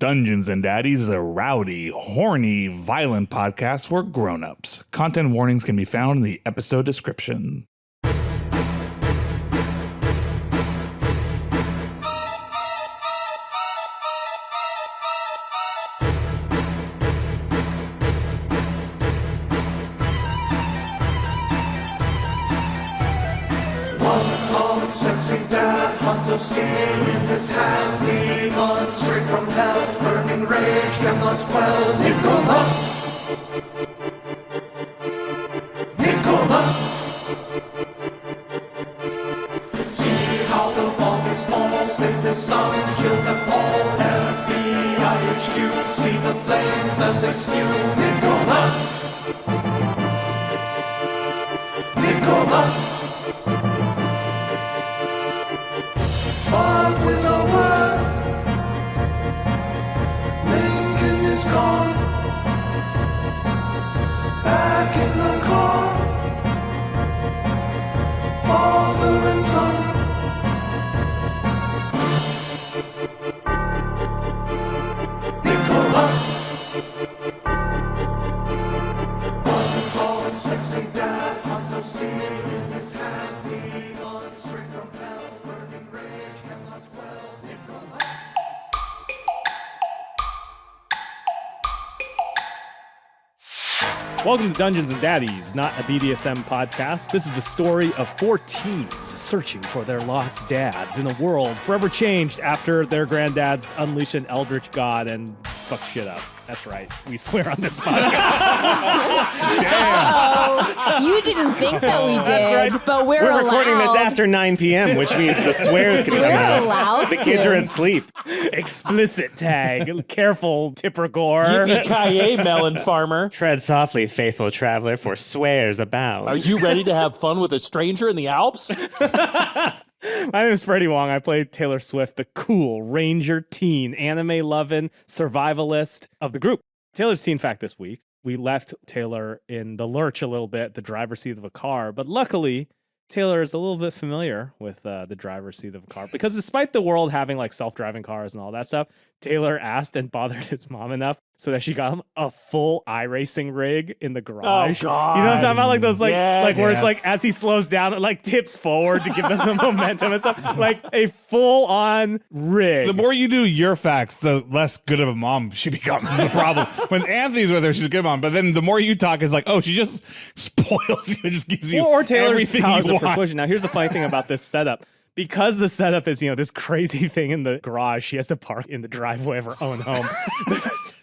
Dungeons and Daddies is a rowdy, horny, violent podcast for grown-ups. Content warnings can be found in the episode description. Sexy dad, hunts of skin in his hand. Demon straight from hell, burning rage cannot quell. Nicollette! Nicollette! See how the bombers fall, save the sun, kill them all. FBI HQ, see the flames as they spew. Nicollette! Nicollette! But with a word, Lincoln is gone. Back in the car, father and son. Nicollette. One calling sexy dad, hunts of steel in his hand. Demon straight from hell, burning rage. Welcome to Dungeons and Daddies, not a BDSM podcast. This is the story of 4 teens searching for their lost dads in a world forever changed after their granddads unleashed an eldritch god and fucked shit up. That's right. We swear on this podcast. Damn. You didn't think that we did, right. But we're allowed. Recording this after 9 p.m., which means the swears can come out. We're allowed The kids are asleep. Explicit tag. Careful, Tipper Gore. Yippee-ki-yay, melon farmer. Tread softly, faithful traveler, for swears abound. Are you ready to have fun with a stranger in the Alps? My name is Freddie Wong. I play Taylor Swift, the cool ranger teen, anime-loving survivalist of the group. Taylor's teen fact this week. We left Taylor in the lurch a little bit, the driver's seat of a car, but luckily, Taylor is a little bit familiar with the driver's seat of a car because despite the world having like self-driving cars and all that stuff, Taylor asked and bothered his mom enough so that she got him a full iRacing rig in the garage. Oh, God. You know what I'm talking about? Like those, like, Yes. like where it's like as he slows down, it like tips forward to give him the momentum and stuff. Like a full-on rig. The more you do your facts, the less good of a mom she becomes. Is the problem. When Anthony's with her, she's a good mom. But then the more you talk, it's like, oh, she just spoils you. Just gives you or Taylor's everything powers you of want. persuasion. Now, here's the funny thing about this setup. Because the setup is, this crazy thing in the garage, she has to park in the driveway of her own home.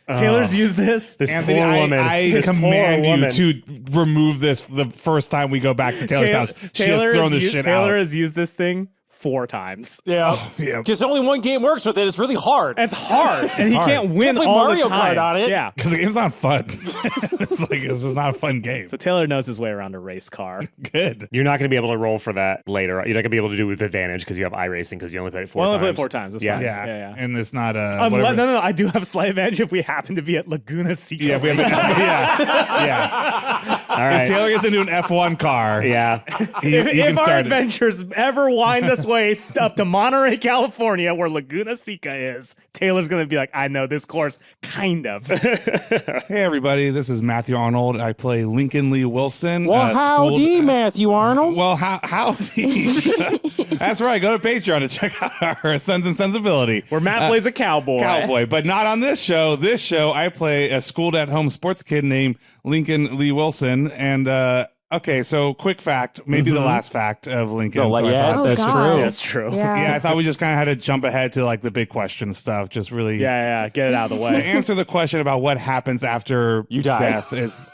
Taylor's used this. This Anthony, poor woman. I command you to remove this the first time we go back to Taylor's house. She has thrown this shit out. Taylor has used this thing 4 times. Yeah. Yeah. Because only one game works with it. It's really hard. It's hard. And he hard. can't win Can't play all Mario the time. Kart on it. Yeah. Because the game's not fun. It's just not a fun game. So Taylor knows his way around a race car. Good. You're not going to be able to roll for that later. You're not going to be able to do it with advantage because you have iRacing because you only played it 4 Well, I times. only played it 4 times. That's Yeah. fine. Yeah. Yeah. And it's not a. No. I do have a slight advantage if we happen to be at Laguna Seca. Yeah, if we have yeah. All right. If Taylor gets into an F1 car, Yeah. he If can our start it. adventures ever wind this way up to Monterey, California, where Laguna Seca is, Taylor's going to be like, I know this course, kind of. Hey, everybody, this is Matthew Arnold. I play Lincoln Lee Wilson. Well, howdy, Matthew Arnold. Well, howdy. That's right. Go to Patreon to check out our Sons and Sensibility. Where Matt plays a cowboy. But not on this show. This show, I play a schooled-at-home sports kid named Lincoln Lee Wilson. And, okay, so quick fact, maybe the last fact of Lincoln. Oh, So I yes, thought- that's God. true. That's true. Yeah, I thought we just kind of had to jump ahead to like the big question stuff. Just really Yeah, get it out of the to way. answer the question about what happens after You die. death is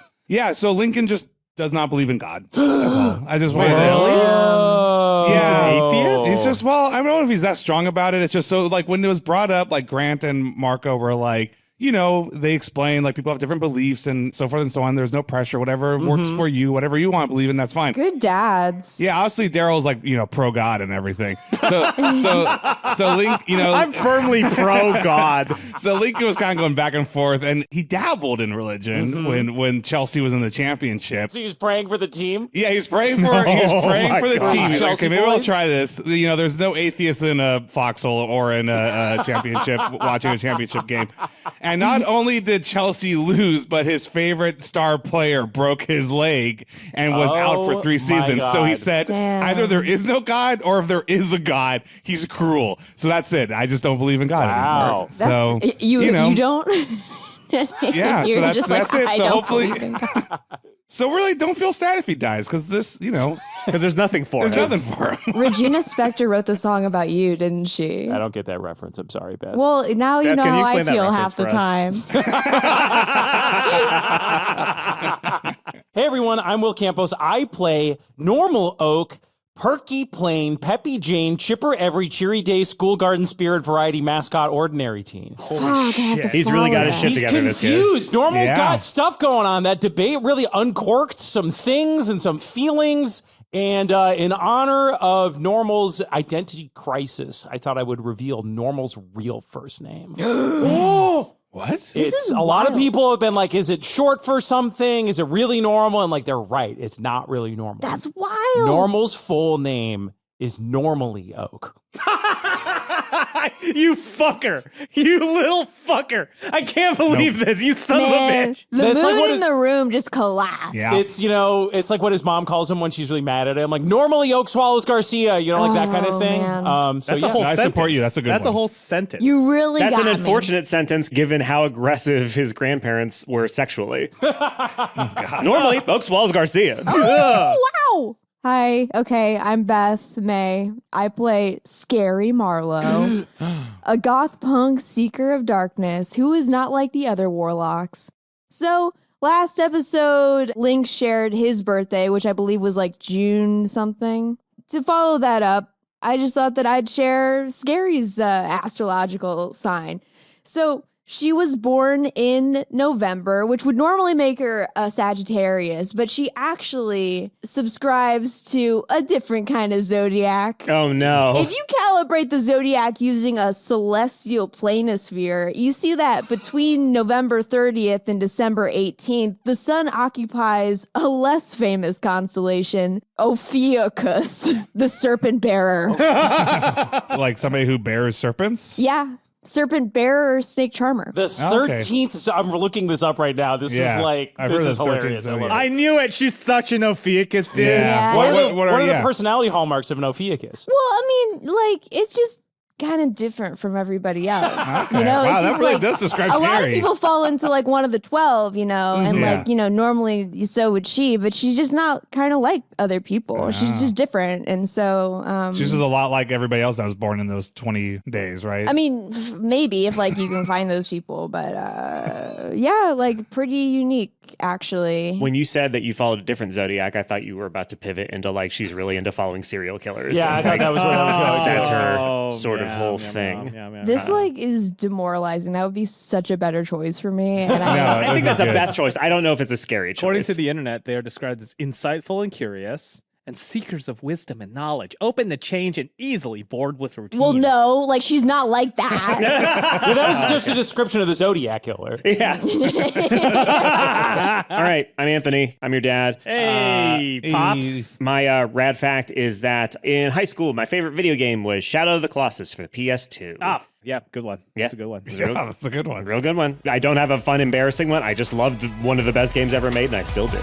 so Lincoln just does not believe in God. That's all. I just wanted to Oh. Yeah. He's an atheist? He's just, well, I don't know if he's that strong about it. It's just so like when it was brought up, like Grant and Marco were like, they explain like people have different beliefs and so forth and so on. There's no pressure. Whatever works for you, whatever you want to believe in, that's fine. Good dads. Yeah, obviously Daryl's like, pro God and everything. So Link, I'm firmly pro God. so Lincoln was kind of going back and forth, and he dabbled in religion when Chelsea was in the championship. So he was praying for the team? Yeah, he's praying for the God. team. He's like, Chelsea okay, maybe I'll boys? try this. There's no atheists in a foxhole or in a championship watching a championship game. And not only did Chelsea lose, but his favorite star player broke his leg and was out for 3 my seasons. So he God. said, Damn. either there is no God, or if there is a God, he's cruel. So that's it. I just don't believe in God anymore. Wow. So You don't? yeah, You're so that's just like, it. I So don't hopefully, believe in God. so really, don't feel sad if he dies, because this, Because there's nothing for there's us. nothing for him. Regina Spektor wrote the song about you, didn't she? I don't get that reference. I'm sorry, Beth. Well, now you Beth, know can you how I explain that feel reference half the for time. Hey, everyone. I'm Will Campos. I play Normal Oak, Perky Plain, Peppy Jane, Chipper Every, Cheery Day, School Garden Spirit, Variety Mascot, Ordinary Teen. Fuck, I have to He's really got his follow shit that. He's together, this kid. confused. Normal's Yeah. got stuff going on. That debate really uncorked some things and some feelings. And in honor of Normal's identity crisis, I thought I would reveal Normal's real first name. What? It's a lot of people have been like, is it short for something? Is it really normal? And like, they're right. It's not really normal. That's wild. Normal's full name is Normally Oak. You fucker. You little fucker. I can't believe this. You son of a Man, bitch. the That's mood like what in is- the room just collapsed. Yeah. It's like what his mom calls him when she's really mad at him. Like, Normally Oak swallows Garcia, like that kind of Oh, thing. man. So That's yeah. a whole I sentence. support you. That's a good That's a one. whole sentence. You really That's got an me. unfortunate sentence given how aggressive his grandparents were sexually. Normally, Oak swallows Garcia. Oh, wow. Hi. Okay, I'm Beth May. I play Scary Marlowe, a goth punk seeker of darkness who is not like the other warlocks. So, last episode, Link shared his birthday, which I believe was like June something. To follow that up, I just thought that I'd share Scary's astrological sign. So, she was born in November, which would normally make her a Sagittarius, but she actually subscribes to a different kind of zodiac. Oh, no. If you calibrate the zodiac using a celestial planisphere, you see that between November 30th and December 18th, the sun occupies a less famous constellation, Ophiuchus, the serpent bearer. Like somebody who bears serpents? Yeah. Serpent bearer, snake charmer. The okay. 13th, I'm looking this up right now. This Yeah, is like, I've this heard is the 13th hilarious. I love zodiac. it. I knew it. She's such an Ophiuchus, dude. Yeah. What are the yeah. personality hallmarks of an Ophiuchus? Well, I mean, like, it's just kind of different from everybody else. Okay. You know, Wow, it's that just really like does describe a lot of Scary. people fall into like one of the 12, and Yeah. like, normally so would she, but she's just not kind of like other people. She's just different. And so, She's just a lot like everybody else that was born in those 20 days, right? I mean, maybe if like you can find those people, but yeah, like pretty unique actually. When you said that you followed a different zodiac, I thought you were about to pivot into like she's really into following serial killers. Yeah, I thought that was what I was going to. That's her Oh, sort of yeah, whole yeah, thing. yeah. This like is demoralizing. That would be such a better choice for me. And No, I think this that's is a good. Beth choice. I don't know if it's a scary choice. According to the internet, they are described as insightful and curious and seekers of wisdom and knowledge, open to change and easily bored with routine. well, no, like she's not like that. Yeah, that was just a description of the Zodiac killer. Yeah. All right. I'm Anthony. I'm your dad. Hey, Pops. My rad fact is that in high school, my favorite video game was Shadow of the Colossus for the PS2. Ah, yeah, good one. Yeah. That's a good one. Yeah, that's a good one. Real good one. I don't have a fun, embarrassing one. I just loved one of the best games ever made, and I still do.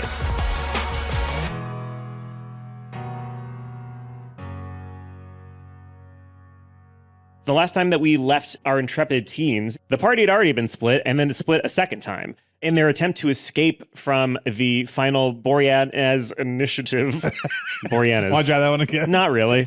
The last time that we left our intrepid teens, the party had already been split, and then it split a second time in their attempt to escape from the final Boreanaz initiative. Boreanaz. Want to try that one again? Not really.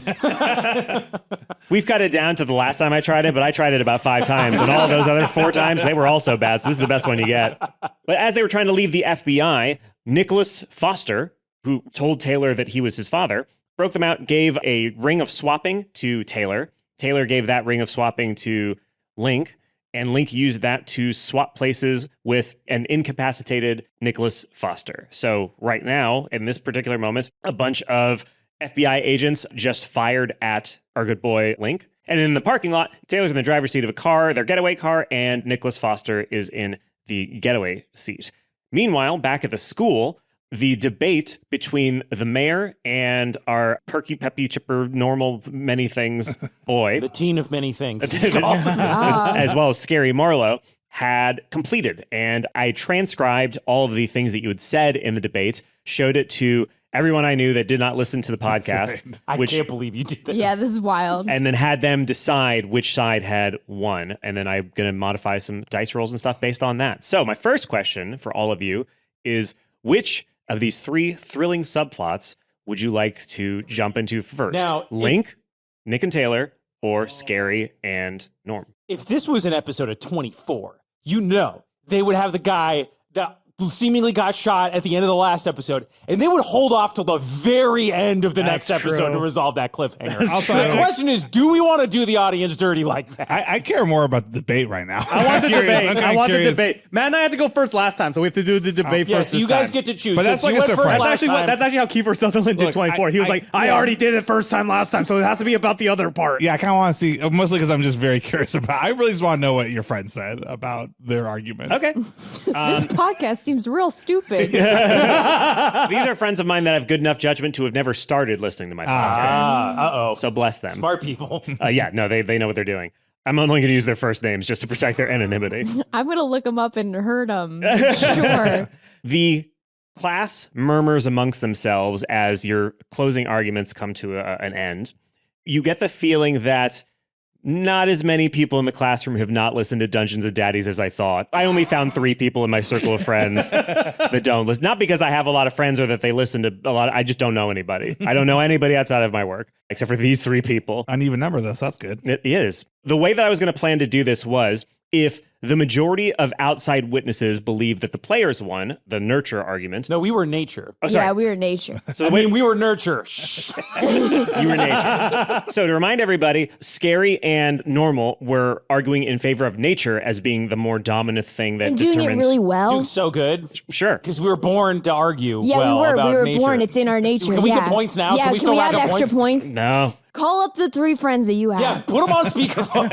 We've cut it down to the last time I tried it, but I tried it about 5 times, and all of those other 4 times, they were also bad, so this is the best one you get. But as they were trying to leave the FBI, Nicholas Foster, who told Taylor that he was his father, broke them out, gave a ring of swapping to Taylor. Taylor gave that ring of swapping to Link, and Link used that to swap places with an incapacitated Nicholas Foster. So right now, in this particular moment, a bunch of FBI agents just fired at our good boy Link. And in the parking lot, Taylor's in the driver's seat of a car, their getaway car, and Nicholas Foster is in the getaway seat. Meanwhile, back at the school, the debate between the mayor and our perky, peppy, chipper, normal, many things boy, The teen of many things. It's called. as well as Scary Marlowe, had completed. And I transcribed all of the things that you had said in the debate, showed it to everyone I knew that did not listen to the podcast. I can't believe you did this. Yeah, this is wild. And then had them decide which side had won. And then I'm going to modify some dice rolls and stuff based on that. So my first question for all of you is, which of these 3 thrilling subplots would you like to jump into first? Now, Link, Nick and Taylor, or Scary and Norm? If this was an episode of 24, you know they would have the guy that seemingly got shot at the end of the last episode, and they would hold off till the very end of the next episode to resolve that cliffhanger. So the question is, do we want to do the audience dirty like that? I care more about the debate right now. I want the debate. I'm I kinda want curious. the debate. Matt and I had to go first last time, so we have to do the debate Yeah, first. so you this guys time. get to choose. But that's Since like you a went first surprise. last time. That's actually how Kiefer Sutherland did Look, 24. He was like, I already did it first time last time, so it has to be about the other part. Yeah, I kind of want to see, mostly because I'm just very curious about. I really just want to know what your friend said about their arguments. Okay. This podcast seems real stupid. These are friends of mine that have good enough judgment to have never started listening to my podcast. Uh-oh. So bless them. Smart people. Yeah, no, they know what they're doing. I'm only going to use their first names just to protect their anonymity. I'm going to look them up and hurt them. Sure. The class murmurs amongst themselves as your closing arguments come to an end. You get the feeling that not as many people in the classroom have not listened to Dungeons and Daddies as I thought. I only found 3 people in my circle of friends that don't listen. Not because I have a lot of friends or that they listen to a lot. I just don't know anybody. I don't know anybody outside of my work, except for these 3 people. Uneven number, though, so that's good. It is. The way that I was going to plan to do this was, if the majority of outside witnesses believe that the players won, the nurture argument. No, we were nature. Oh, sorry. Yeah, we were nature. So the way we were nurture. Shh. you were nature. So to remind everybody, Scary and Normal were arguing in favor of nature as being the more dominant thing that And doing determines. it really well. Doing so good. Sure. Because we were born to argue Yeah, well we about were nature. born. It's in our nature. Can we yeah. get points now? Yeah, Can we still we rack have up extra points? No, Call up the 3 friends that you have. Yeah, put them on speakerphone.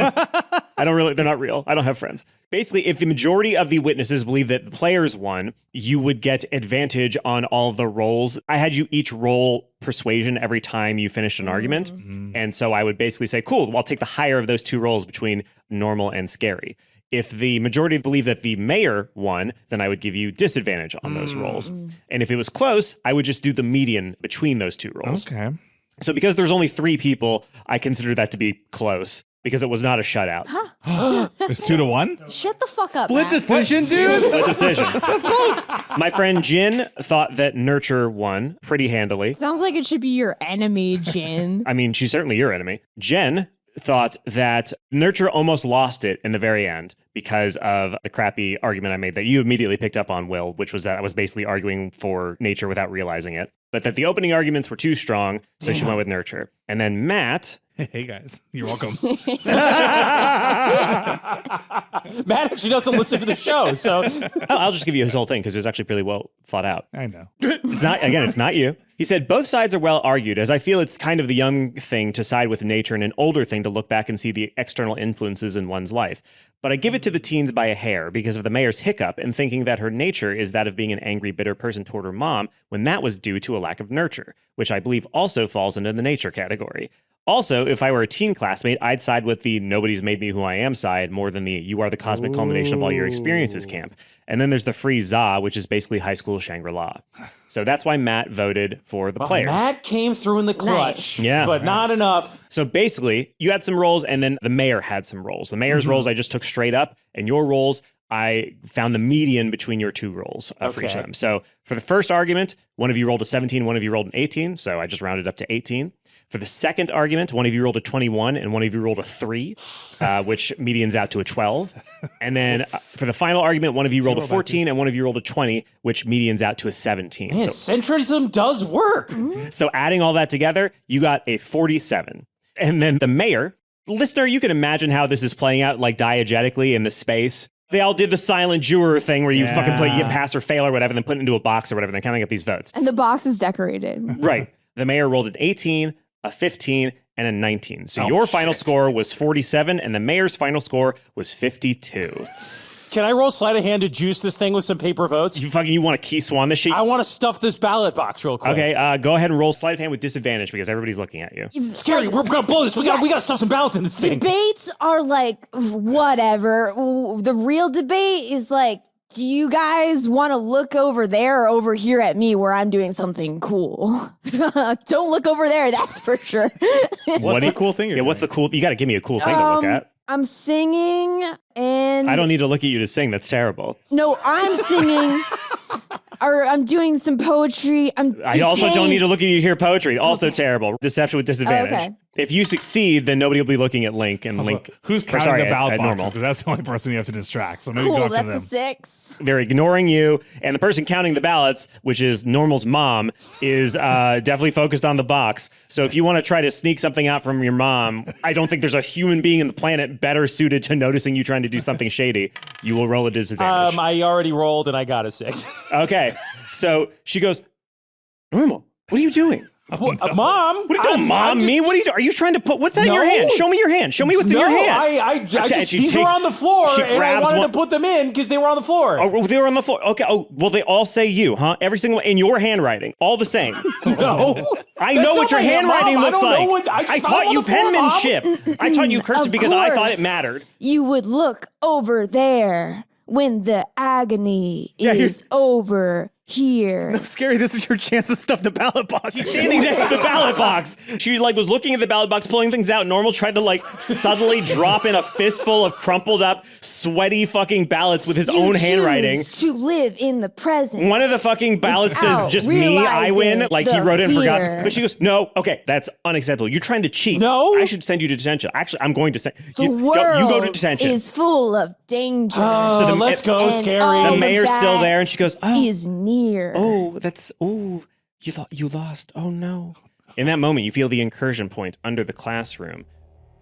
I don't really. They're not real. I don't have friends. Basically, if the majority of the witnesses believe that the players won, you would get advantage on all of the rolls. I had you each roll persuasion every time you finished an argument. And so I would basically say, cool, well, I'll take the higher of those 2 rolls between Normal and Scary. If the majority believe that the mayor won, then I would give you disadvantage on those rolls. And if it was close, I would just do the median between those 2 rolls. Okay. So because there's only 3 people, I consider that to be close because it was not a shutout. It's 2-1. Shut the fuck up. Split Matt. decision, dude. Split decision. That's close. My friend Jin thought that Nurture won pretty handily. Sounds like it should be your enemy, Jin. I mean, she's certainly your enemy. Jen thought that Nurture almost lost it in the very end because of the crappy argument I made that you immediately picked up on, Will, which was that I was basically arguing for nature without realizing it. But that the opening arguments were too strong, so she went with Nurture. And then Matt... Hey, guys. You're welcome. Matt actually doesn't listen to the show, so I'll just give you his whole thing because it was actually pretty well thought out. I know. It's not you. He said, both sides are well argued, as I feel it's kind of the young thing to side with nature and an older thing to look back and see the external influences in one's life. But I give it to the teens by a hair because of the mayor's hiccup in thinking that her nature is that of being an angry, bitter person toward her mom when that was due to a lack of nurture, which I believe also falls into the nature category. Also, if I were a teen classmate, I'd side with the nobody's made me who I am side more than the you are the cosmic culmination of all your experiences camp. And then there's the free za, which is basically high school Shangri-La. So that's why Matt voted for the players. Matt came through in the clutch, Yeah. but not enough. So basically, you had some roles, and then the mayor had some roles. The mayor's roles I just took straight up, and your roles, I found the median between your 2 roles for each of them. So for the first argument, one of you rolled a 17, one of you rolled an 18, so I just rounded up to 18. For the second argument, one of you rolled a 21 and one of you rolled a 3, which medians out to a 12. And then for the final argument, one of you rolled a 14 and one of you rolled a 20, which medians out to a 17. Man, centrism does work. So adding all that together, you got a 47. And then the mayor Listener, you can imagine how this is playing out like diegetically in the space. They all did the silent juror thing where you fucking you get pass or fail or whatever, and then put it into a box or whatever, and then counting up these votes. And the box is decorated. Right. The mayor rolled an 18, a 15, and a 19. So your final score was 47, and the mayor's final score was 52. Can I roll sleight of hand to juice this thing with some paper votes? You want to key swan this shit? I want to stuff this ballot box real quick. Okay, go ahead and roll sleight of hand with disadvantage because everybody's looking at you. Scary, we're gonna blow this. We gotta stuff some ballots in this thing. Debates are like, whatever. The real debate is like, do you guys want to look over there or over here at me where I'm doing something cool? Don't look over there, that's for sure. What's the cool thing you're doing? What's the cool? You got to give me a cool thing to look at. I'm singing and... I don't need to look at you to sing. That's terrible. No, I'm singing or I'm doing some poetry. I also don't need to look at you to hear poetry. Also terrible. Deception with disadvantage. Okay. If you succeed, then nobody will be looking at Link and Link. Who's counting the ballot at boxes? normal. Because that's the only person you have to distract. So maybe go Cool, up to that's them. a 6. They're ignoring you, and the person counting the ballots, which is Normal's mom, is definitely focused on the box. So if you want to try to sneak something out from your mom, I don't think there's a human being in the planet better suited to noticing you trying to do something shady. You will roll a disadvantage. I already rolled and I got a 6. Okay, so she goes, Normal, what are you doing? Mom? What are you doing, Mom? Me? What are you doing? Are you trying to put, what's that in your No. hand? Show me your hand. Show me what's in your hand. These were on the floor she and I grabs wanted one- to put them in because they were on the floor. Oh, they were on the floor. Okay. Oh, well, they all say you, huh? Every single one in your handwriting, all the same. No. I That's know not what your my hand, handwriting Mom. I looks don't know like. what- I just found taught them on you the floor, Mom. penmanship. I taught you cursive Of because I thought it course. mattered. You would look over there when the agony is over here. Scary, this is your chance to stuff the ballot box. Standing next to the ballot box. She was looking at the ballot box, pulling things out. Normal tried to subtly drop in a fistful of crumpled up, sweaty fucking ballots with his You own handwriting. choose to live in the present. One of the fucking ballots says Without just me, I win. realizing Like he the wrote it and forgot. fear. But she goes, no, okay, that's unacceptable. You're trying to cheat. No. I should send you to detention. Actually, I'm going to send The you. world You go to detention. is full of danger. So the- let's go, and Scary. all The of mayor's that still there, and she goes, oh, is near. you thought you lost. Oh no. In that moment, you feel the incursion point under the classroom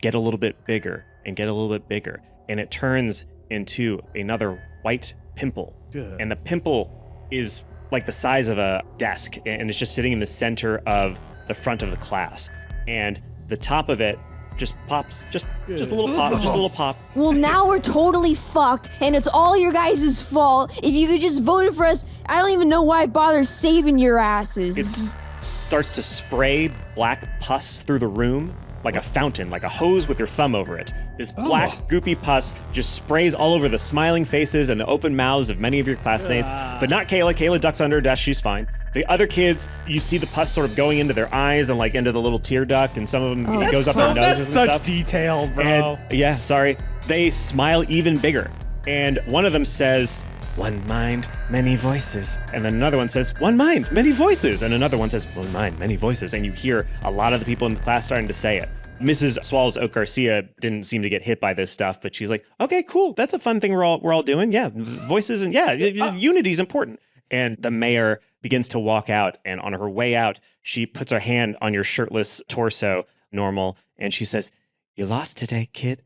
get a little bit bigger and get a little bit bigger. And it turns into another white pimple. And the pimple is like the size of a desk, and it's just sitting in the center of the front of the class. And the top of it just pops, just a little pop, just a little pop. Well, now we're totally fucked, and it's all your guys' fault. If you could just vote for us, I don't even know why I bother saving your asses. It starts to spray black pus through the room like a fountain, like a hose with your thumb over it. This black, goopy pus just sprays all over the smiling faces and the open mouths of many of your classmates, but not Kayla. Kayla ducks under her desk, she's fine. The other kids, you see the pus sort of going into their eyes and into the little tear duct, and some of them goes up their noses and such stuff. detail, bro. And yeah, sorry. They smile even bigger. And one of them says, one mind, many voices. And then another one says, one mind, many voices. And another one says, one mind, many voices. And you hear a lot of the people in the class starting to say it. Mrs. Swallows Oak Garcia didn't seem to get hit by this stuff, but she's like, okay, cool. That's a fun thing we're all doing. Yeah, voices and unity is important. And the mayor begins to walk out, and on her way out, she puts her hand on your shirtless torso, Normal, and she says, you lost today, kid,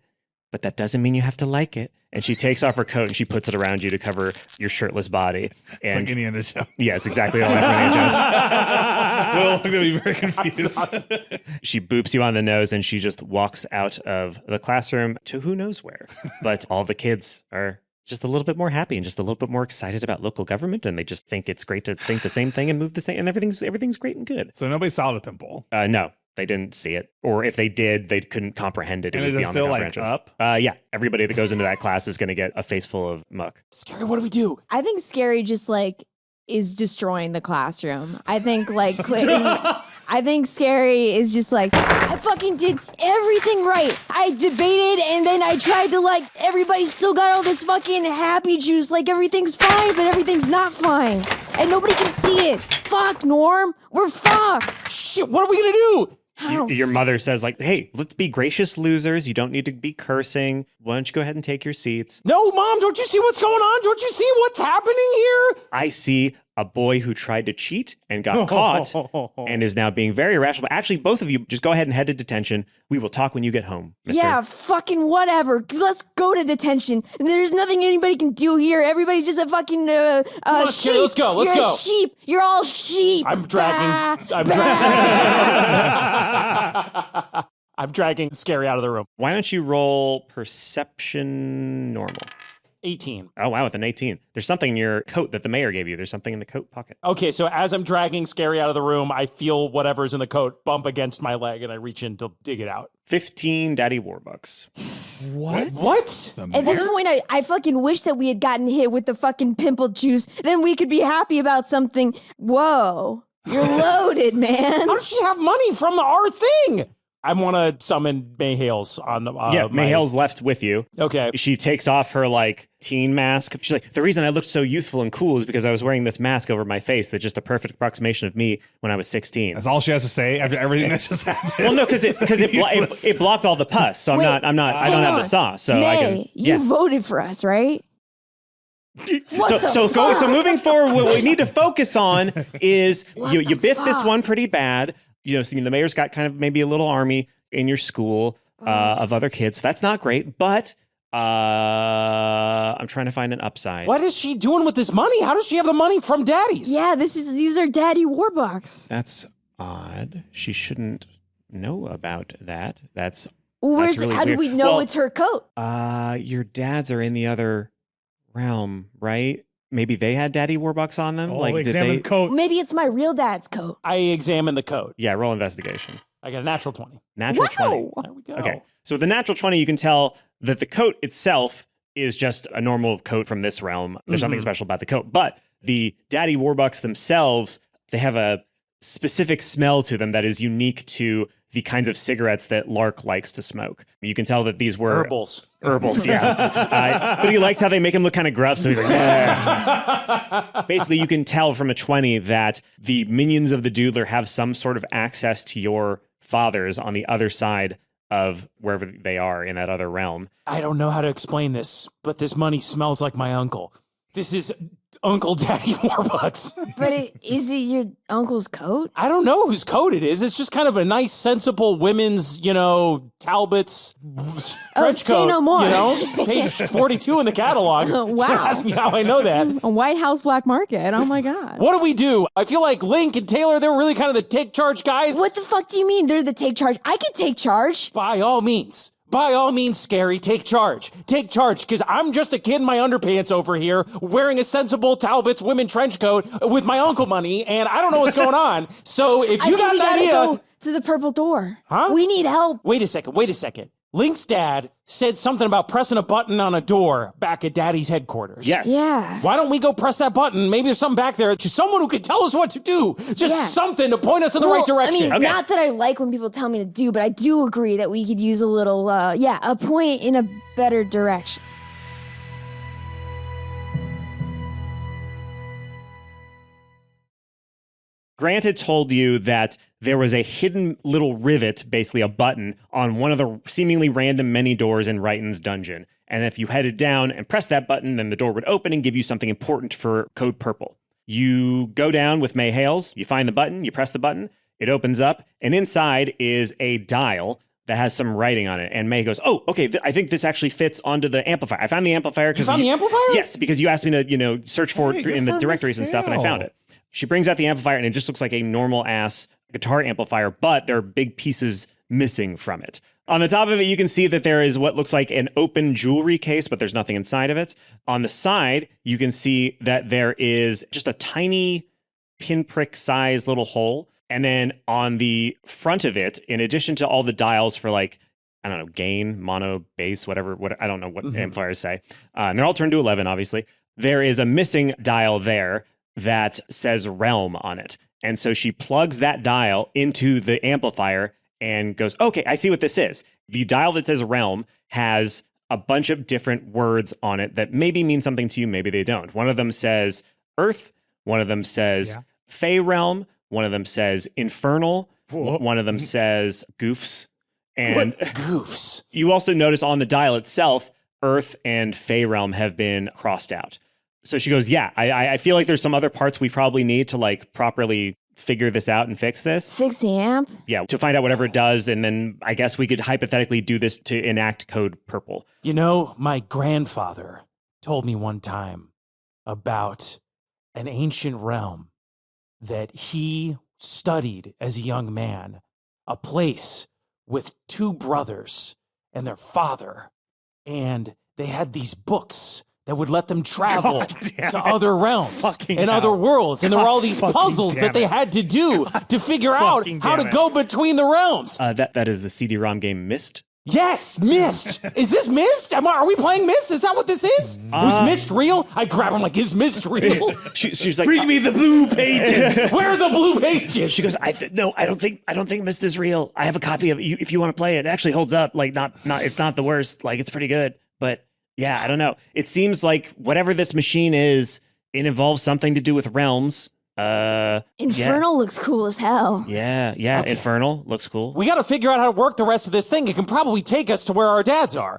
but that doesn't mean you have to like it. And she takes off her coat and she puts it around you to cover your shirtless body. And It's like Indiana Jones. yeah, it's exactly like Indiana We'll look to be very confused. Jones. She boops you on the nose and she just walks out of the classroom to who knows where. But all the kids are just a little bit more happy and just a little bit more excited about local government, and they just think it's great to think the same thing and move the same, and everything's great and good. So nobody saw the pimple. No, they didn't see it, or if they did, they couldn't comprehend it. It And was is it beyond still their like comprehension. up? Yeah, everybody that goes into that class is going to get a face full of muck. Scary, what do we do? I think Scary just is destroying the classroom. I think I think Scary is just I fucking did everything right. I debated and then I tried to everybody still got all this fucking happy juice. Everything's fine, but everything's not fine. And nobody can see it. Fuck, Norm. We're fucked. Shit, what are we gonna do? Your mother says, hey, let's be gracious losers. You don't need to be cursing. Why don't you go ahead and take your seats? No, Mom, don't you see what's going on? Don't you see what's happening here? I see a boy who tried to cheat and got caught and is now being very irrational. Actually, both of you just go ahead and head to detention. We will talk when you get home, mister. Yeah, fucking whatever. Let's go to detention. There's nothing anybody can do here. Everybody's just a fucking on, sheep. Scary, let's go, let's You're go. A sheep. You're all sheep. I'm dragging I'm dragging Scary out of the room. Why don't you roll perception normal? 18. Oh, wow, with an 18. There's something in your coat that the mayor gave you. There's something in the coat pocket. Okay, so as I'm dragging Scary out of the room, I feel whatever's in the coat bump against my leg, and I reach in to dig it out. 15 Daddy Warbucks. What? At this point, I fucking wish that we had gotten hit with the fucking pimple juice. Then we could be happy about something. Whoa. You're loaded, man. How does she have money from our thing? I want to summon Mayhales on Yeah, Mayhale's left with you. Okay. She takes off her like teen mask. She's like, the reason I looked so youthful and cool is because I was wearing this mask over my face that's just a perfect approximation of me when I was 16. That's all she has to say after everything that just happened. Well, no, because it blocked all the pus. So Wait, I don't have the sauce. So May, I can. you voted for us, right? So moving forward, what we need to focus on is you biffed this one pretty bad. So the mayor's got kind of maybe a little army in your school of other kids. So that's not great, but I'm trying to find an upside. What is she doing with this money? How does she have the money from Daddies? Yeah, these are Daddy Warbucks. That's odd. She shouldn't know about that. That's Where's really how do weird. we know Well, it's her coat? Your dads are in the other realm, right? Maybe they had Daddy Warbucks on them. Oh, like, did examine they? the coat. Maybe it's my real dad's coat. I examined the coat. Yeah, roll investigation. I got a natural 20. Natural 20. Wow. There we go. Okay. So with the natural 20, you can tell that the coat itself is just a normal coat from this realm. There's nothing special about the coat. But the Daddy Warbucks themselves, they have a specific smell to them that is unique to the kinds of cigarettes that Lark likes to smoke. You can tell that these were... Herbals. Yeah. But he likes how they make him look kind of gruff, so he's like, yeah. Basically, you can tell from a 20 that the minions of the Doodler have some sort of access to your fathers on the other side of wherever they are in that other realm. I don't know how to explain this, but this money smells like my uncle. This is Uncle Daddy Warbucks. But is it your uncle's coat? I don't know whose coat it is. It's just kind of a nice, sensible women's, Talbot's trench say coat. no more. Page 42 in the catalog. Wow. Don't ask me how I know that. A White House black market. Oh my God. What do we do? I feel like Link and Taylor, they're really kind of the take charge guys. What the fuck do you mean they're the take charge? I can take charge. By all means, Scary, take charge. Take charge, because I'm just a kid in my underpants over here wearing a sensible Talbot's women trench coat with my uncle money, and I don't know what's going on. So if I you think got we an gotta idea... go to the purple door. Huh? We need help. Wait a second. Link's dad said something about pressing a button on a door back at Daddy's headquarters. Yes. Yeah. Why don't we go press that button? Maybe there's something back there. Just someone who can tell us what to do. Just something to point us in the right direction. I mean, not that I like when people tell me to do, but I do agree that we could use a little, a point in a better direction. Grant had told you that there was a hidden little rivet, basically a button, on one of the seemingly random many doors in Wrighton's dungeon. And if you headed down and pressed that button, then the door would open and give you something important for Code Purple. You go down with May Hales, you find the button, you press the button, it opens up, and inside is a dial that has some writing on it. And May goes, oh, okay, I think this actually fits onto the amplifier. I found the amplifier. You found the amplifier? Yes, because you asked me to, search for it in the directories and stuff, and I found it. She brings out the amplifier, and it just looks like a normal-ass guitar amplifier, but there are big pieces missing from it. On the top of it, you can see that there is what looks like an open jewelry case, but there's nothing inside of it. On the side, you can see that there is just a tiny pinprick-sized little hole. And then on the front of it, in addition to all the dials for gain, mono, bass, whatever I don't know what amplifiers say. And they're all turned to 11, obviously. There is a missing dial there that says realm on it. And so she plugs that dial into the amplifier and goes, okay, I see what this is. The dial that says realm has a bunch of different words on it that maybe mean something to you, maybe they don't. One of them says earth, one of them says Fey realm, one of them says infernal, one of them says goofs. And goofs. You also notice on the dial itself, earth and Fey realm have been crossed out. So she goes, yeah, I feel like there's some other parts we probably need to like properly figure this out and fix this. Fix the amp? Yeah, to find out whatever it does. And then I guess we could hypothetically do this to enact code purple. You know, my grandfather told me one time about an ancient realm that he studied as a young man, a place with two brothers and their father, and they had these books that would let them travel to other realms and other worlds. And there were all these puzzles that they had to do to figure out how to go between the realms. That is the CD-ROM game Myst. Yes, Myst. Is this Myst? Are we playing Myst? Is that what this is? Was Myst real? I grab him like, is Myst real? She's like, Bring me the blue pages. Where are the blue pages? She goes, no, I don't think Myst is real. I have a copy of it. If you want to play it, it actually holds up. Like, not, it's not the worst. Like, it's pretty good. But yeah, I don't know. It seems like whatever this machine is, it involves something to do with realms. Infernal looks cool as hell. Yeah. Okay. Infernal looks cool. We got to figure out how to work the rest of this thing. It can probably take us to where our dads are.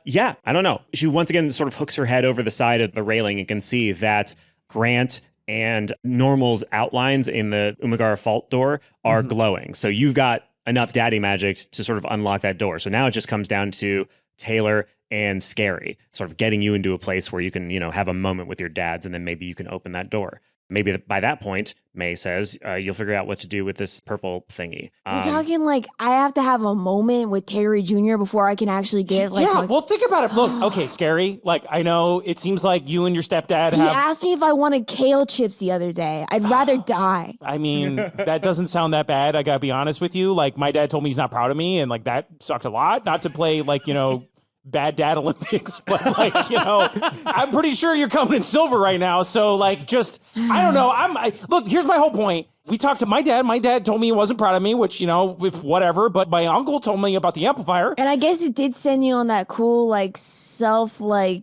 Yeah, I don't know. She once again sort of hooks her head over the side of the railing and can see that Grant and Normal's outlines in the Umagara fault door are glowing. So you've got enough daddy magic to sort of unlock that door. So now it just comes down to Taylor and Scary sort of getting you into a place where you can, have a moment with your dads, and then maybe you can open that door. Maybe by that point, May says, you'll figure out what to do with this purple thingy. You're talking like I have to have a moment with Terry Jr. before I can actually get like... well, think about it. Look, okay, Scary. Like, I know it seems like you and your stepdad He have... asked me if I wanted kale chips the other day. I'd rather die. I mean, that doesn't sound that bad. I gotta be honest with you. Like, my dad told me he's not proud of me, and like that sucked a lot. Not to play like, bad dad Olympics, but like, I'm pretty sure you're coming in silver right now. So like, just, I don't know. Look, here's my whole point. We talked to my dad. My dad told me he wasn't proud of me, which, if whatever, but my uncle told me about the amplifier. And I guess it did send you on that cool, like,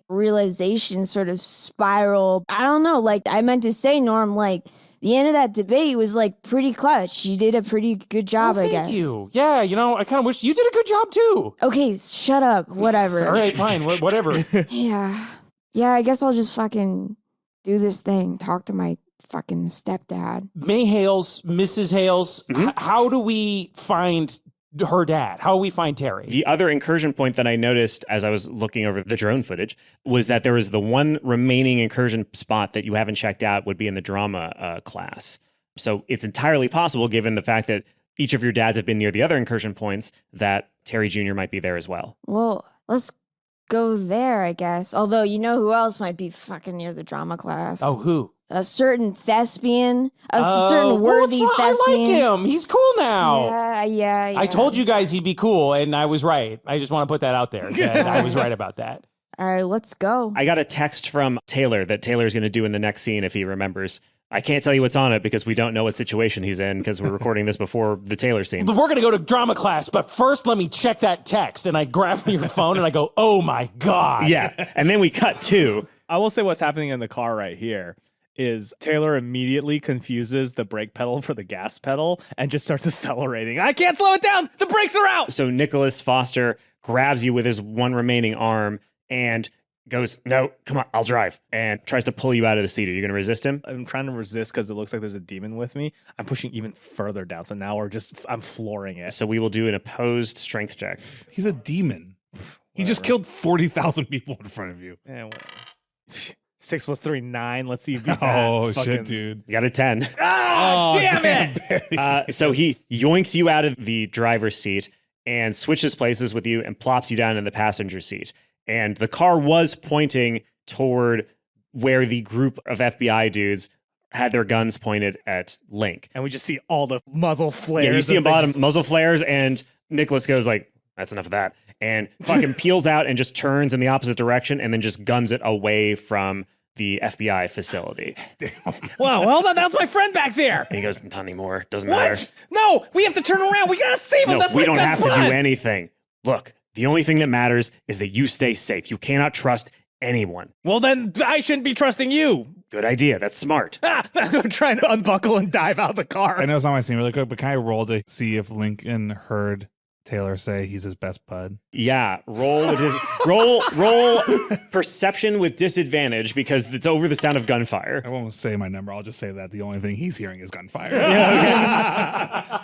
realization sort of spiral. I don't know. Like, I meant to say, Norm, like, the end of that debate was like pretty clutch. You did a pretty good job, I guess. Thank you. Yeah, I kind of wish you did a good job too. Okay, shut up. Whatever. All right, fine. Whatever. Yeah, I guess I'll just fucking do this thing. Talk to my fucking stepdad. May Hales, Mrs. Hales, how do we find her dad? How do we find Terry? The other incursion point that I noticed as I was looking over the drone footage was that there was the one remaining incursion spot that you haven't checked out would be in the drama class. So it's entirely possible, given the fact that each of your dads have been near the other incursion points, that Terry Jr. might be there as well. Well, let's go there, I guess. Although, who else might be fucking near the drama class? Oh, who? A certain thespian, a certain worthy thespian. I like him. He's cool now. Yeah. I told you guys he'd be cool, and I was right. I just want to put that out there. That I was right about that. All right, let's go. I got a text from Taylor that Taylor's going to do in the next scene if he remembers. I can't tell you what's on it because we don't know what situation he's in because we're recording this before the Taylor scene. We're going to go to drama class, but first let me check that text. And I grab your phone and I go, oh my God. Yeah, and then we cut to... I will say what's happening in the car right here is Taylor immediately confuses the brake pedal for the gas pedal and just starts accelerating. I can't slow it down. The brakes are out. So Nicholas Foster grabs you with his one remaining arm and goes, no, come on, I'll drive, and tries to pull you out of the seat. Are you going to resist him? I'm trying to resist because it looks like there's a demon with me. I'm pushing even further down. So now I'm flooring it. So we will do an opposed strength check. He's a demon. He just killed 40,000 people in front of you. Yeah, 6 + 3, 9. Let's see. If you Shit, dude. You got a 10. Damn it. So he yoinks you out of the driver's seat and switches places with you and plops you down in the passenger seat. And the car was pointing toward where the group of FBI dudes had their guns pointed at Link. And we just see all the muzzle flares. Yeah, you see a bottom muzzle flares, and Nicholas goes like, that's enough of that. And fucking peels out and just turns in the opposite direction and then just guns it away from the FBI facility. Wow, hold on, that's my friend back there. And he goes, not anymore. Doesn't matter. What? No, we have to turn around. We gotta save him. No, That's we my don't best have to bud. do anything. Look, the only thing that matters is that you stay safe. You cannot trust anyone. Well, then I shouldn't be trusting you. Good idea. That's smart. I'm trying to unbuckle and dive out of the car. I know it's not my scene really quick, but can I roll to see if Lincoln heard Taylor say he's his best bud? Yeah, roll perception with disadvantage because it's over the sound of gunfire. I won't say my number. I'll just say that the only thing he's hearing is gunfire.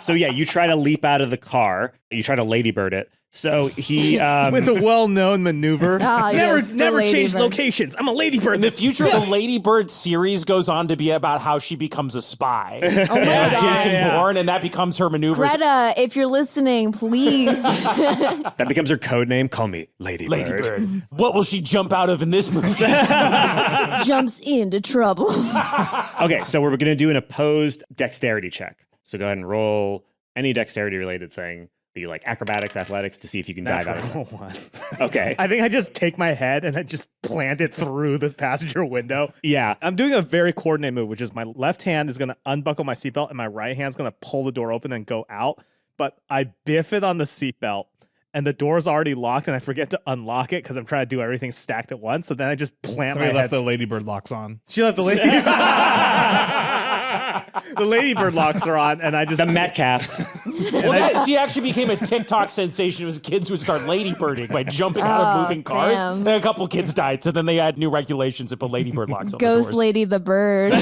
So yeah, you try to leap out of the car. You try to ladybird it. So he It's a well-known maneuver. Never change locations. I'm a ladybird. In the future, the Ladybird series goes on to be about how she becomes a spy. Oh my God. Jason Bourne, and that becomes her maneuvers. Greta, if you're listening, please. that becomes her code name. Call me Ladybird. Ladybird. What will she jump out of in this movie? Jumps into trouble. Okay, so we're going to do an opposed dexterity check. So go ahead and roll any dexterity-related thing. Do you like acrobatics, athletics to see if you can dive out of it? One. Okay. I think I just take my head and I just plant it through this passenger window. Yeah. I'm doing a very coordinated move, which is my left hand is going to unbuckle my seatbelt and my right hand's going to pull the door open and go out. But I biff it on the seatbelt and the door's already locked and I forget to unlock it because I'm trying to do everything stacked at once. So then I just plant Somebody my left head. the ladybird locks on. She left the ladies. The ladybird locks are on, and I just The Metcalfs. She actually became a TikTok sensation. It was kids who would start ladybirding by jumping out of moving cars. damn. And a couple kids died, so then they had new regulations that put ladybird locks on the Ghost doors. Lady the Bird.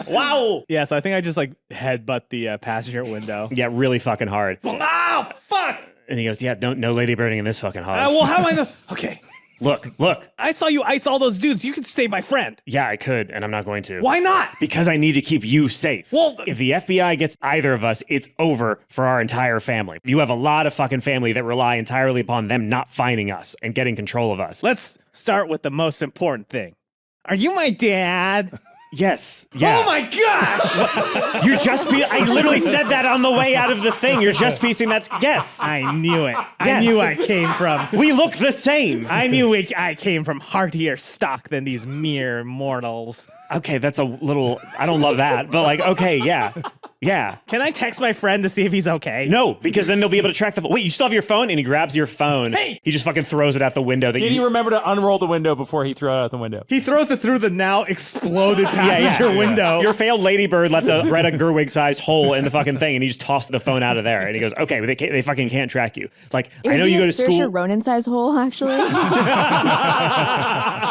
Wow. Yeah, so I think I just like headbutt the passenger window. Yeah, really fucking hard. Oh fuck! And he goes, yeah, no ladybirding in this fucking hard. Well, how am I gonna? Okay, Look. I saw you ice all those dudes. You could stay my friend. Yeah, I could, and I'm not going to. Why not? Because I need to keep you safe. Well, if the FBI gets either of us, it's over for our entire family. You have a lot of fucking family that rely entirely upon them not finding us and getting control of us. let's start with the most important thing. Are you my dad? Yes. Yeah. Oh my gosh! You're just I literally said that on the way out of the thing. You're just piecing that. Yes. I knew it. I Yes. knew I came from. We look the same. I knew I came from heartier stock than these mere mortals. Okay, that's a little. I don't love that, but like, okay, yeah. Yeah. Can I text my friend to see if he's okay? No, because then they'll be able to track the. Wait, you still have your phone? And he grabs your phone. Hey! He just fucking throws it out the window. That Did he remember to unroll the window before he threw it out the window? He throws it through the now exploded passenger window. Your failed ladybird left a Greta Gerwig-sized hole in the fucking thing, and he just tossed the phone out of there. And he goes, "Okay, but they fucking can't track you. Like, I know you go to school. Saoirse Ronan-sized hole, actually.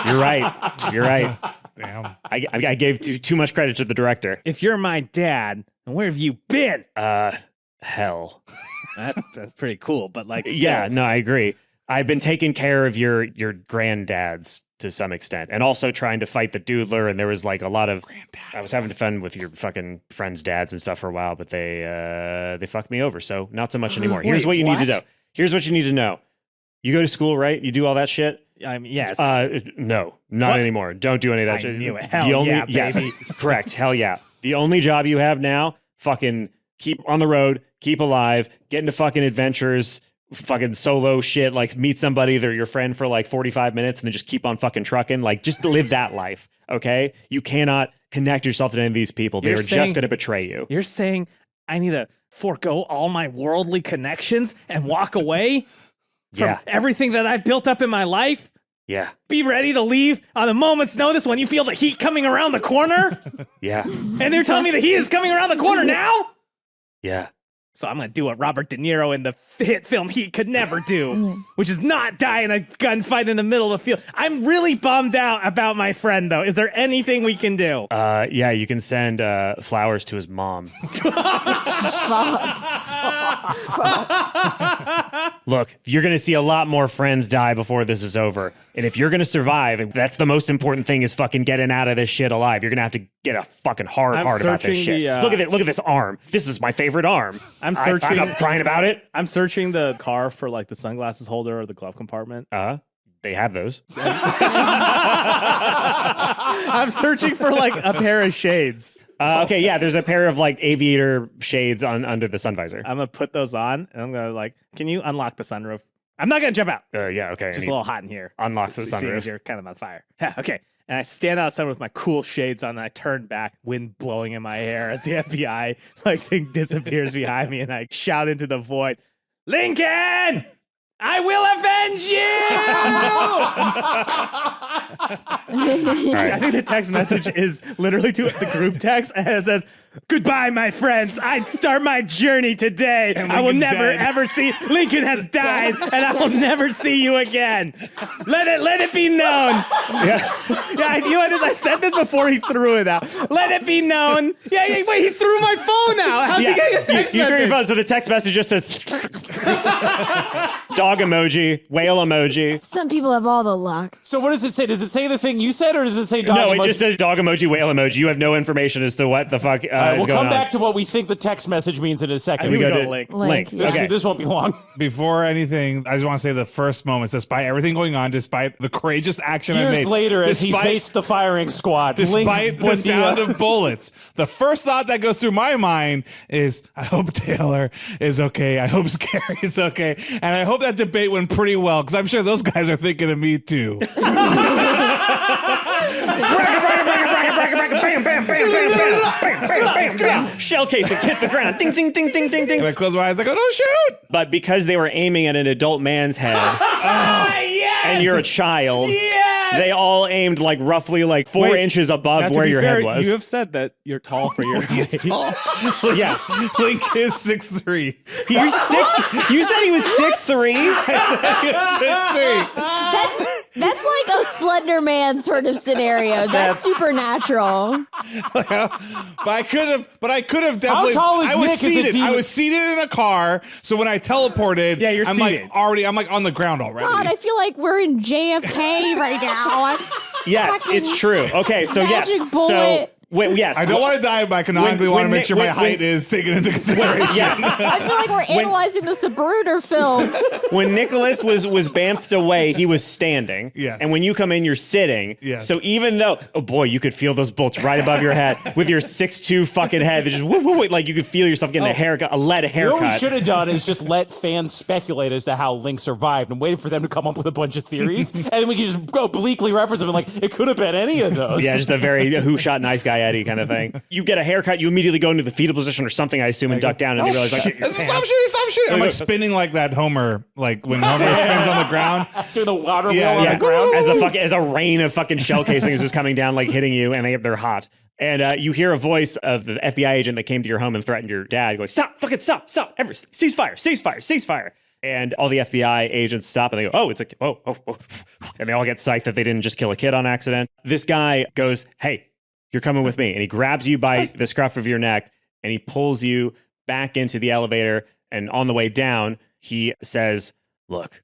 You're right. Damn. I gave too much credit to the director. If you're my dad, then where have you been? Hell. That's pretty cool, but like, Yeah, no, I agree. I've been taking care of your granddads to some extent, and also trying to fight the doodler. And there was like a lot of. I was having fun with your fucking friends' dads and stuff for a while, but they fucked me over. So not so much anymore. Here's what you need to know. Here's what you need to know. You go to school, right? You do all that shit. I mean, yes. No, not What? anymore. Don't do any of that I shit. knew it. Hell yeah, yes, baby. correct. Hell yeah. The only job you have now, fucking keep on the road, keep alive, get into fucking adventures, fucking solo shit, like meet somebody, they're your friend for like 45 minutes and then just keep on fucking trucking. Like, just live that life, okay? You cannot connect yourself to any of these people. They You're are saying- just going to betray you. You're saying I need to forego all my worldly connections and walk away from Yeah, everything that I built up in my life? yeah, Be ready to leave on a moment's notice when you feel the heat coming around the corner? yeah, And they're telling me the heat is coming around the corner now? yeah. So I'm going to do what Robert De Niro in the hit film Heat could never do, which is not die in a gunfight in the middle of the field. I'm really bummed out about my friend, though. Is there anything we can do? Yeah, you can send flowers to his mom. Look, you're going to see a lot more friends die before this is over. And if you're going to survive, and that's the most important thing is fucking getting out of this shit alive. You're going to have to get a fucking hard I'm heart about this searching shit. the, Look at it. Look at this arm. This is my favorite arm. I'm searching- I'm not crying about it. I'm searching the car for like the sunglasses holder or the glove compartment. They have those. I'm searching for like a pair of shades. Okay, yeah, there's a pair of like aviator shades under the sun visor. I'm going to put those on and I'm going to like, can you unlock the sunroof? I'm not going to jump out. Yeah, okay. Just a little hot in here. Unlocks the Seeing as sunroof. you're kind of on fire. Yeah, okay. And I stand outside with my cool shades on and I turn back, wind blowing in my hair as the FBI like thing disappears behind me and I shout into the void, Lincoln! I will avenge you! I think the text message is literally to the group text, and it says, "Goodbye, my friends. I start my journey today. I will Lincoln's never dead. ever see Lincoln has died, and I will never see you again. Let it be known." Yeah. You know what? I said this before he threw it out. Let it be known. Yeah. Wait, he threw my phone out. How's he getting a text you threw your message? phone, so the text message just says dog emoji, whale emoji. Some people have all the luck. So what does it say? Does it say the thing you said, or does it say dog No, emoji? it just says dog emoji, whale emoji. You have no information as to what the fuck is We'll going come on. back to what we think the text message means in a second. I think we we go go to link. link. Yeah. Okay. This won't be long. Before anything, I just want to say the first moments, despite everything going on, despite the courageous action I Years made, later, as he despite- faced the firing squad, Despite Link the sound Buendia- of bullets, the first thought that goes through my mind is, I hope Taylor is okay. I hope Scary is okay. And I hope that debate went pretty well, because I'm sure those guys are thinking of me too. Shell casing hit the ground. Ding, ding, ding, ding, ding, ding. And I close my eyes, I go, "Don't shoot!" But because they were aiming at an adult man's head, and you're a child, they all aimed like roughly like 4 Wait, inches Now, above to where be your fair, head was. You have said that you're tall for your height. Yeah. Link is 6'3". You're 6. You said he was 6'3"? 6'3". That's like a Slender Man sort of scenario. That's supernatural. But I could have definitely. tall is I was Nick as a seated. demon? I was seated in a car, so when I teleported, Yeah, you're I'm seated. I'm like on the ground already. God, I feel like we're in JFK right now. Yes, Fucking it's true. Okay, so yes. magic bullet. So, yes. I don't want to die, but I canonically want to make sure my when- height is taken into consideration. Yes. I feel like we're analyzing the Zapruder film. When Nicholas was bamfed away, he was standing. Yes. And when you come in, you're sitting. Yes. So even though, oh boy, you could feel those bolts right above your head with your 6'2" fucking head. That just woo, woo, woo, like you could feel yourself getting a haircut, a lead You know what we haircut. should have done is just let fans speculate as to how Link survived and waited for them to come up with a bunch of theories. And then we could just go obliquely reference them and like, it could have been any of those. Yeah, just a very who shot nice guy Eddie kind of thing. You get a haircut, you immediately go into the fetal position or something, I assume, and duck down, and they realize like, shit, your Stop pants. shooting! Stop shooting! I'm like spinning like that Homer, like when Homer spins on the ground. Doing the water wheel Yeah, on yeah. the ground. As a rain of fucking shell casings is coming down, like hitting you, and they're hot. And you hear a voice of the FBI agent that came to your home and threatened your dad, going, "Stop! Fucking stop! Stop! Ceasefire! Ceasefire! Ceasefire!" And all the FBI agents stop and they go, "Oh, it's a oh," and they all get psyched that they didn't just kill a kid on accident. This guy goes, "Hey, you're coming with me," and he grabs you by the scruff of your neck and he pulls you back into the elevator. And on the way down, he says, "Look,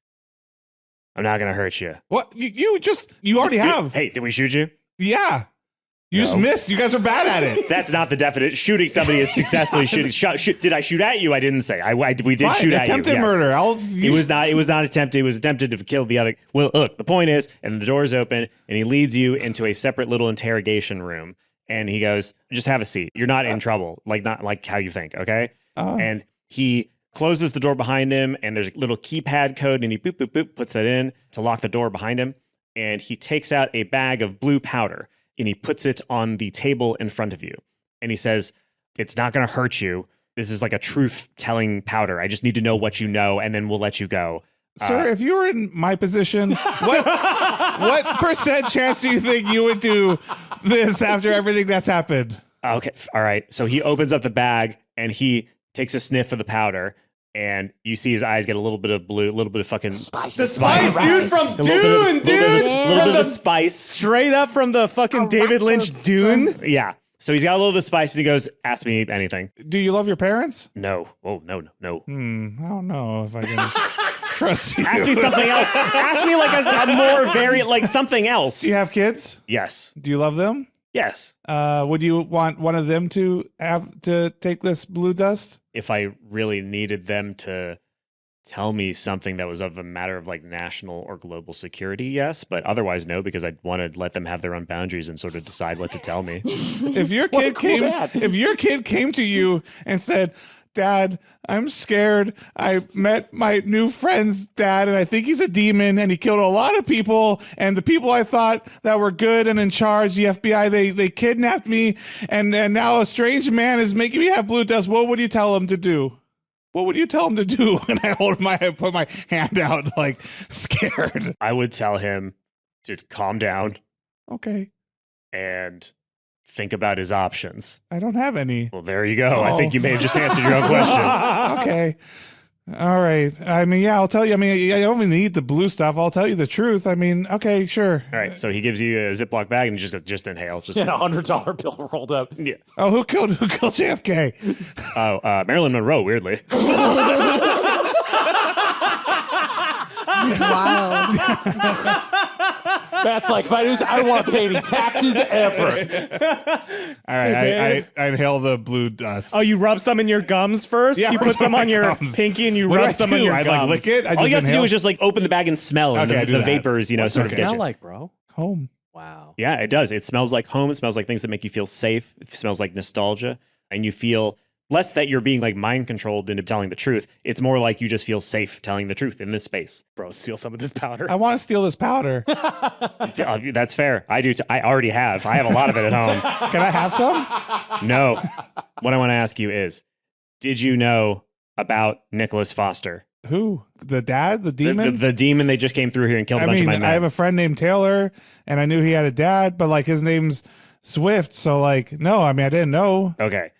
I'm not gonna hurt you." What? You already have. Hey, did we shoot you? Yeah. You just missed. You guys are bad at it. That's not the definition. Shooting somebody is successfully shooting. Did I shoot at you? I didn't say. We did Fine, shoot at you. attempted Yes. murder. It was not attempted. It was attempted to kill the other. Well, look, the point is, and the door's open, and he leads you into a separate little interrogation room, and he goes, "Just have a seat. You're not in trouble. Like not like how you think, okay?" And he closes the door behind him, and there's a little keypad code, and he boop boop boop puts that in to lock the door behind him, and he takes out a bag of blue powder. And he puts it on the table in front of you. And he says, "It's not going to hurt you. This is like a truth-telling powder. I just need to know what you know, and then we'll let you go." Sir, if you were in my position, what percent chance do you think you would do this after everything that's happened? Okay, all right. So he opens up the bag, and he takes a sniff of the powder. And you see his eyes get a little bit of blue, a little bit of fucking Spice. The spice, dude, from A little Dune, bit of dude. the spice. Straight up from the fucking David Lynch Dune. Yeah. So he's got a little bit of spice, and he goes, "Ask me anything." Do you love your parents? No. Oh, no. I don't know if I can trust you. Ask me something else. Ask me like a more variant, like something else. Do you have kids? Yes. Do you love them? Yes. Would you want one of them to have to take this blue dust? If I really needed them to tell me something that was of a matter of like national or global security, yes, but otherwise no, because I want to let them have their own boundaries and sort of decide what to tell me. If your kid came to you and said, "Dad, I'm scared. I met my new friend's dad, and I think he's a demon, and he killed a lot of people. And the people I thought that were good and in charge, the FBI, they kidnapped me, and now a strange man is making me have blue dust." What would you tell him to do? What would you tell him to do? And I put my hand out, like scared. I would tell him, to calm down Okay. and think about his options. I don't have any. Well, there you go. I Oh. think you may have just answered your own question. Okay. All right. I mean, yeah, I'll tell you. I mean, I don't even need the blue stuff. I'll tell you the truth. I mean, okay, sure. All right, so he gives you a Ziploc bag and you just inhale. Just And a $100 bill rolled up. yeah. Oh, who killed JFK? Oh, Marilyn Monroe. Weirdly. Wild. That's like, if I do this, I don't want to pay any taxes ever. All right, I inhale the blue dust. Oh, you rub some in your gums first? Yeah, you rub put some some in on my your gums. pinky and you What do rub I some do? on your I gums. like lick it. I All you have to do inhale? is just like open the bag and smell, and Okay, I do the that. vapors, sort What's of it get smell you. like, bro? home. Wow. Yeah, it does. It smells like home. It smells like things that make you feel safe. It smells like nostalgia, and you feel less that you're being like mind controlled into telling the truth. It's more like you just feel safe telling the truth in this space. Bro, steal some of this powder. I want to steal this powder. That's fair. I do. I already have. I have a lot of it at home. Can I have some? No. What I want to ask you is, did you know about Nicholas Foster? Who? The dad? The demon? The demon that just came through here and killed a I bunch mean, of my men. I have a friend named Taylor, and I knew he had a dad, but like his name's Swift. So like, no, I mean, I didn't know. Okay.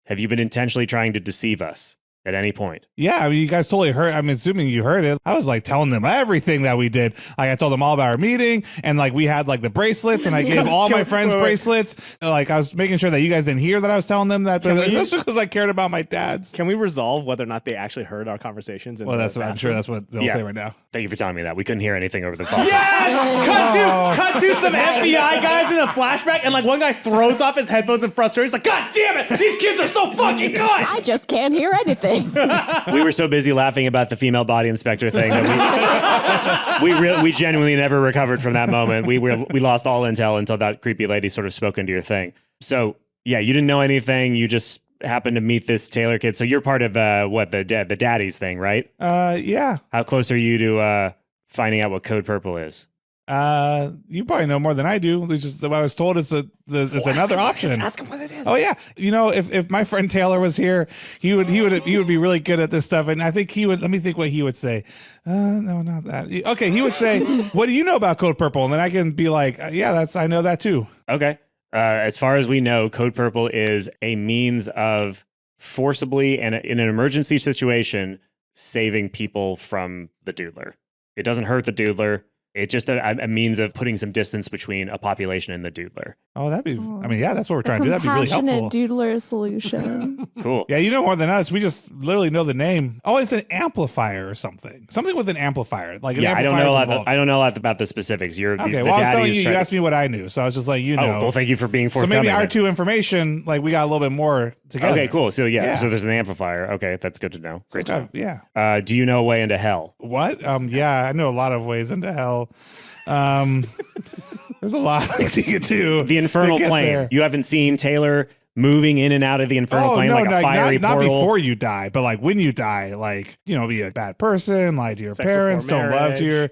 Have you been intentionally trying to deceive us at any point? Yeah, I mean, you guys totally heard. I'm assuming you heard it. I was like telling them everything that we did. Like I told them all about our meeting, and like we had like the bracelets, and I gave all my friends bracelets. Like I was making sure that you guys didn't hear that I was telling them that. But that's just because I cared about my dad's. Can we resolve whether or not they actually heard our conversations? Well, that's what I'm sure that's what they'll Yeah. say right now. Thank you for telling me that. We couldn't hear anything over the phone. Cut to some FBI guys in a flashback, and like one guy throws off his headphones in frustration. He's like, God damn it, these kids are so fucking good. I just can't hear anything. We were so busy laughing about the female body inspector thing that we genuinely never recovered from that moment. We lost all intel until that creepy lady sort of spoke into your thing. So yeah, you didn't know anything. You just happened to meet this Taylor kid. So you're part of the Daddies thing, right? Yeah. How close are you to finding out what Code Purple is? You probably know more than I do. It's just what I was told it's another option. Ask him what it is. Oh yeah, you know, if my friend Taylor was here, he would be really good at this stuff, and I think he would. Let me think what he would say. No, not that. Okay, he would say, "What do you know about Code Purple?" And then I can be like, "Yeah, I know that too." Okay. As far as we know, Code Purple is a means of forcibly and in an emergency situation saving people from the doodler. It doesn't hurt the doodler. It's just a means of putting some distance between a population and the doodler. Oh, that'd be. I mean, yeah, that's what we're trying to do. That'd be really helpful. Doodler solution. Cool. Yeah, you know more than us. We just literally know the name. Oh, it's an amplifier or something. Something with an amplifier. Like an Yeah, I don't know a amplifier's lot. involved. I don't know a lot about the specifics. You're Okay, the well, I was telling Daddies you. You tried asked me what I knew, so I was just like, you to- know. Oh, well, thank you for being So forthcoming. maybe our then. two information, like we got a little bit more together. Okay, cool. So Yeah. so there's an amplifier. Okay, that's good to know. Great to know. Yeah. Do you know a way into hell? What? Yeah, I know a lot of ways into hell. There's a lot of things you can do. The infernal to get plane. there. You haven't seen Taylor moving in and out of the infernal plane like a fiery not portal. before you die, but like when you die, like, you know, be a bad person, lie to your Sex parents, before don't love to your.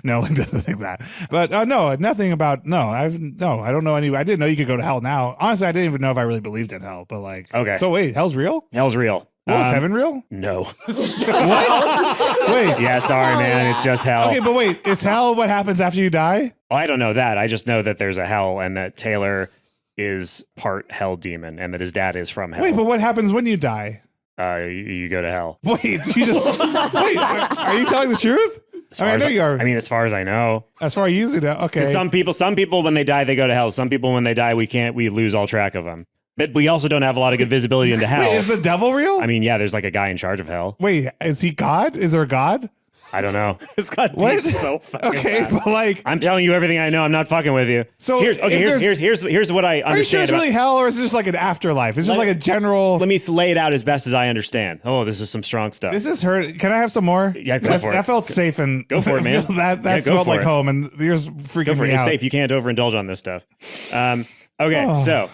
No, he doesn't think that. But no, nothing about. I don't know any. I didn't know you could go to hell now. Honestly, I didn't even know if I really believed in hell. But like, Okay. So wait, hell's real? Hell's real. What, was heaven real? No. Wait. Yeah, sorry, man. It's just hell. Okay, but wait, is hell what happens after you die? Well, I don't know that. I just know that there's a hell and that Taylor is part hell demon and that his dad is from hell. Wait, but what happens when you die? You go to hell. Wait, you just wait. Are you telling the truth? I know you are. I mean, as far as I know. As far as you usually know, okay. 'Cause some people when they die, they go to hell. Some people when they die, we lose all track of them. But we also don't have a lot of good visibility into hell. Wait, is the devil real? I mean, yeah, there's like a guy in charge of hell. Wait, is he God? Is there a God? I don't know. This got What? deep so fucking Okay, fast. but like, I'm telling you everything I know. I'm not fucking with you. So here's if there's- here's what I are you sure understand it's about. really hell, or is it just like an afterlife? It's just like a general. Let me lay it out as best as I understand. Oh, this is some strong stuff. This is hurt. Can I have some more? Yeah, go that, for it. That felt safe and Go for it, man. that Yeah, go smelled for like it. home, and yours freaking Go for me it. It's out. safe. You can't overindulge on this stuff. Okay, Oh. so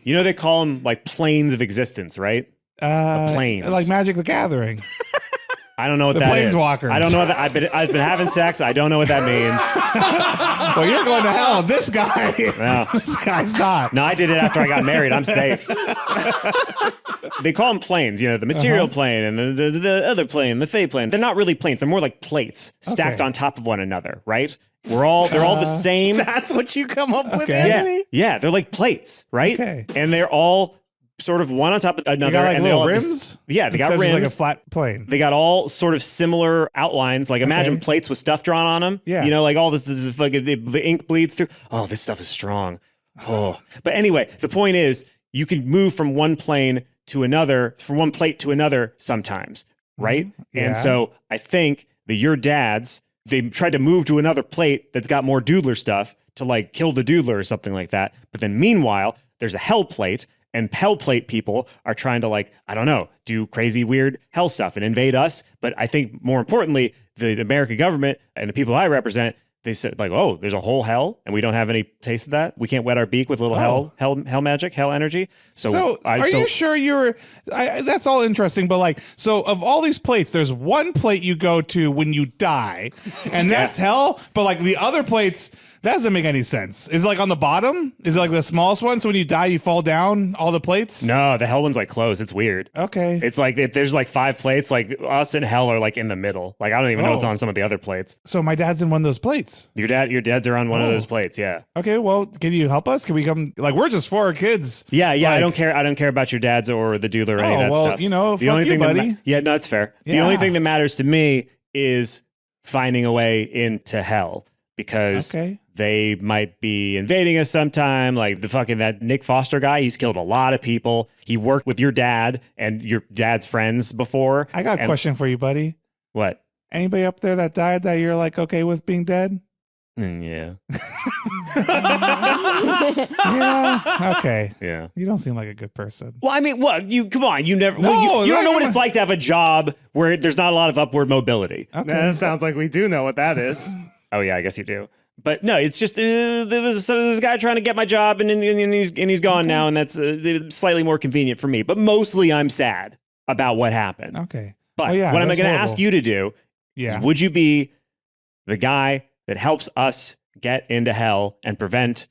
you know they call them like planes of existence, right? planes. like Magic the Gathering. I don't know what The that is. planeswalkers. I don't know what that. I've been having sex. I don't know what that means. Well, you're going to hell. This guy, No. this guy's not. No, I did it after I got married. I'm safe. They call them planes, you know, the material plane and the other plane, the fey plane. They're not really planes. They're more like plates stacked Okay. on top of one another, right? they're all the same. That's what you come up with, Okay. Anthony? Yeah, they're like plates, right? Okay. And they're all sort of one on top of another. They got like and little all rims? Yeah, they got Instead of rims. just like a flat plane. They got all sort of similar outlines. Like imagine plates with stuff drawn on them. Yeah. You know, like all this is like the ink bleeds through. Oh, this stuff is strong. Oh. But anyway, the point is you can move from one plane to another, from one plate to another sometimes, right? Yeah. And so I think that your dads, they tried to move to another plate that's got more doodler stuff to like kill the doodler or something like that. But then meanwhile, there's a hell plate. And hell plate people are trying to like, I don't know, do crazy, weird hell stuff and invade us. But I think more importantly, the American government and the people I represent, they said like, oh, there's a whole hell and we don't have any taste of that. We can't wet our beak with a little hell magic, hell energy. So are you sure that's all interesting, but like, so of all these plates, there's one plate you go to when you die, and that's hell. But like the other plates, that doesn't make any sense. Is it like on the bottom? Is it like the smallest one? So when you die, you fall down all the plates? No, the hell one's like closed. It's weird. Okay. It's like there's like 5 plates. Like us and hell are like in the middle. Like I don't even know what's on some of the other plates. So my dad's in one of those plates. Your dads are on one of those plates. Yeah. Okay. Well, can you help us? Can we come? Like we're just 4 kids. Yeah. Like, I don't care. I don't care about your dads or the doodler or any of that well, stuff. you know, the fuck only you, thing buddy. yeah, no, that's fair. The Yeah. only thing that matters to me is finding a way into hell because they might be invading us sometime. Like the fucking that Nick Foster guy, he's killed a lot of people. He worked with your dad and your dad's friends before. I got a question for you, buddy. What? Anybody up there that died that you're like okay with being dead? Yeah. Yeah. Okay. Yeah. You don't seem like a good person. Well, I mean, what you come on, you never. No, you don't know what no. it's like to have a job where there's not a lot of upward mobility. Okay. That sounds like we do know what that is. Oh yeah, I guess you do. But no, it's just there was this guy trying to get my job, and he's gone now, and that's slightly more convenient for me. But mostly, I'm sad about what happened. Okay. But Well, yeah, what I'm that's going to horrible. ask you to do Yeah. is, would you be the guy that helps us get into hell and prevent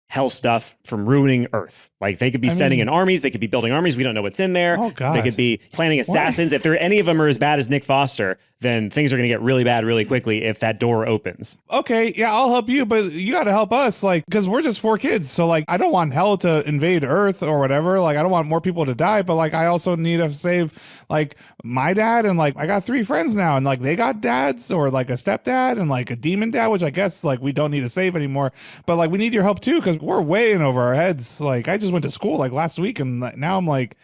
hell stuff from ruining Earth? Like they could be sending in armies, they could be building armies. We don't know what's in there. Oh, God. They could be planning assassins. If any of them are as bad as Nick Foster, then things are going to get really bad really quickly if that door opens. Okay, yeah, I'll help you, but you got to help us, like, because we're just 4 kids. So, like, I don't want hell to invade Earth or whatever. Like, I don't want more people to die, but like, I also need to save, like, my dad, and like, I got 3 friends now, and like, they got dads or like a stepdad and like a demon dad, which I guess like we don't need to save anymore. But like, we need your help too, because we're way in over our heads. Like, I just went to school like last week, and like, now I'm like,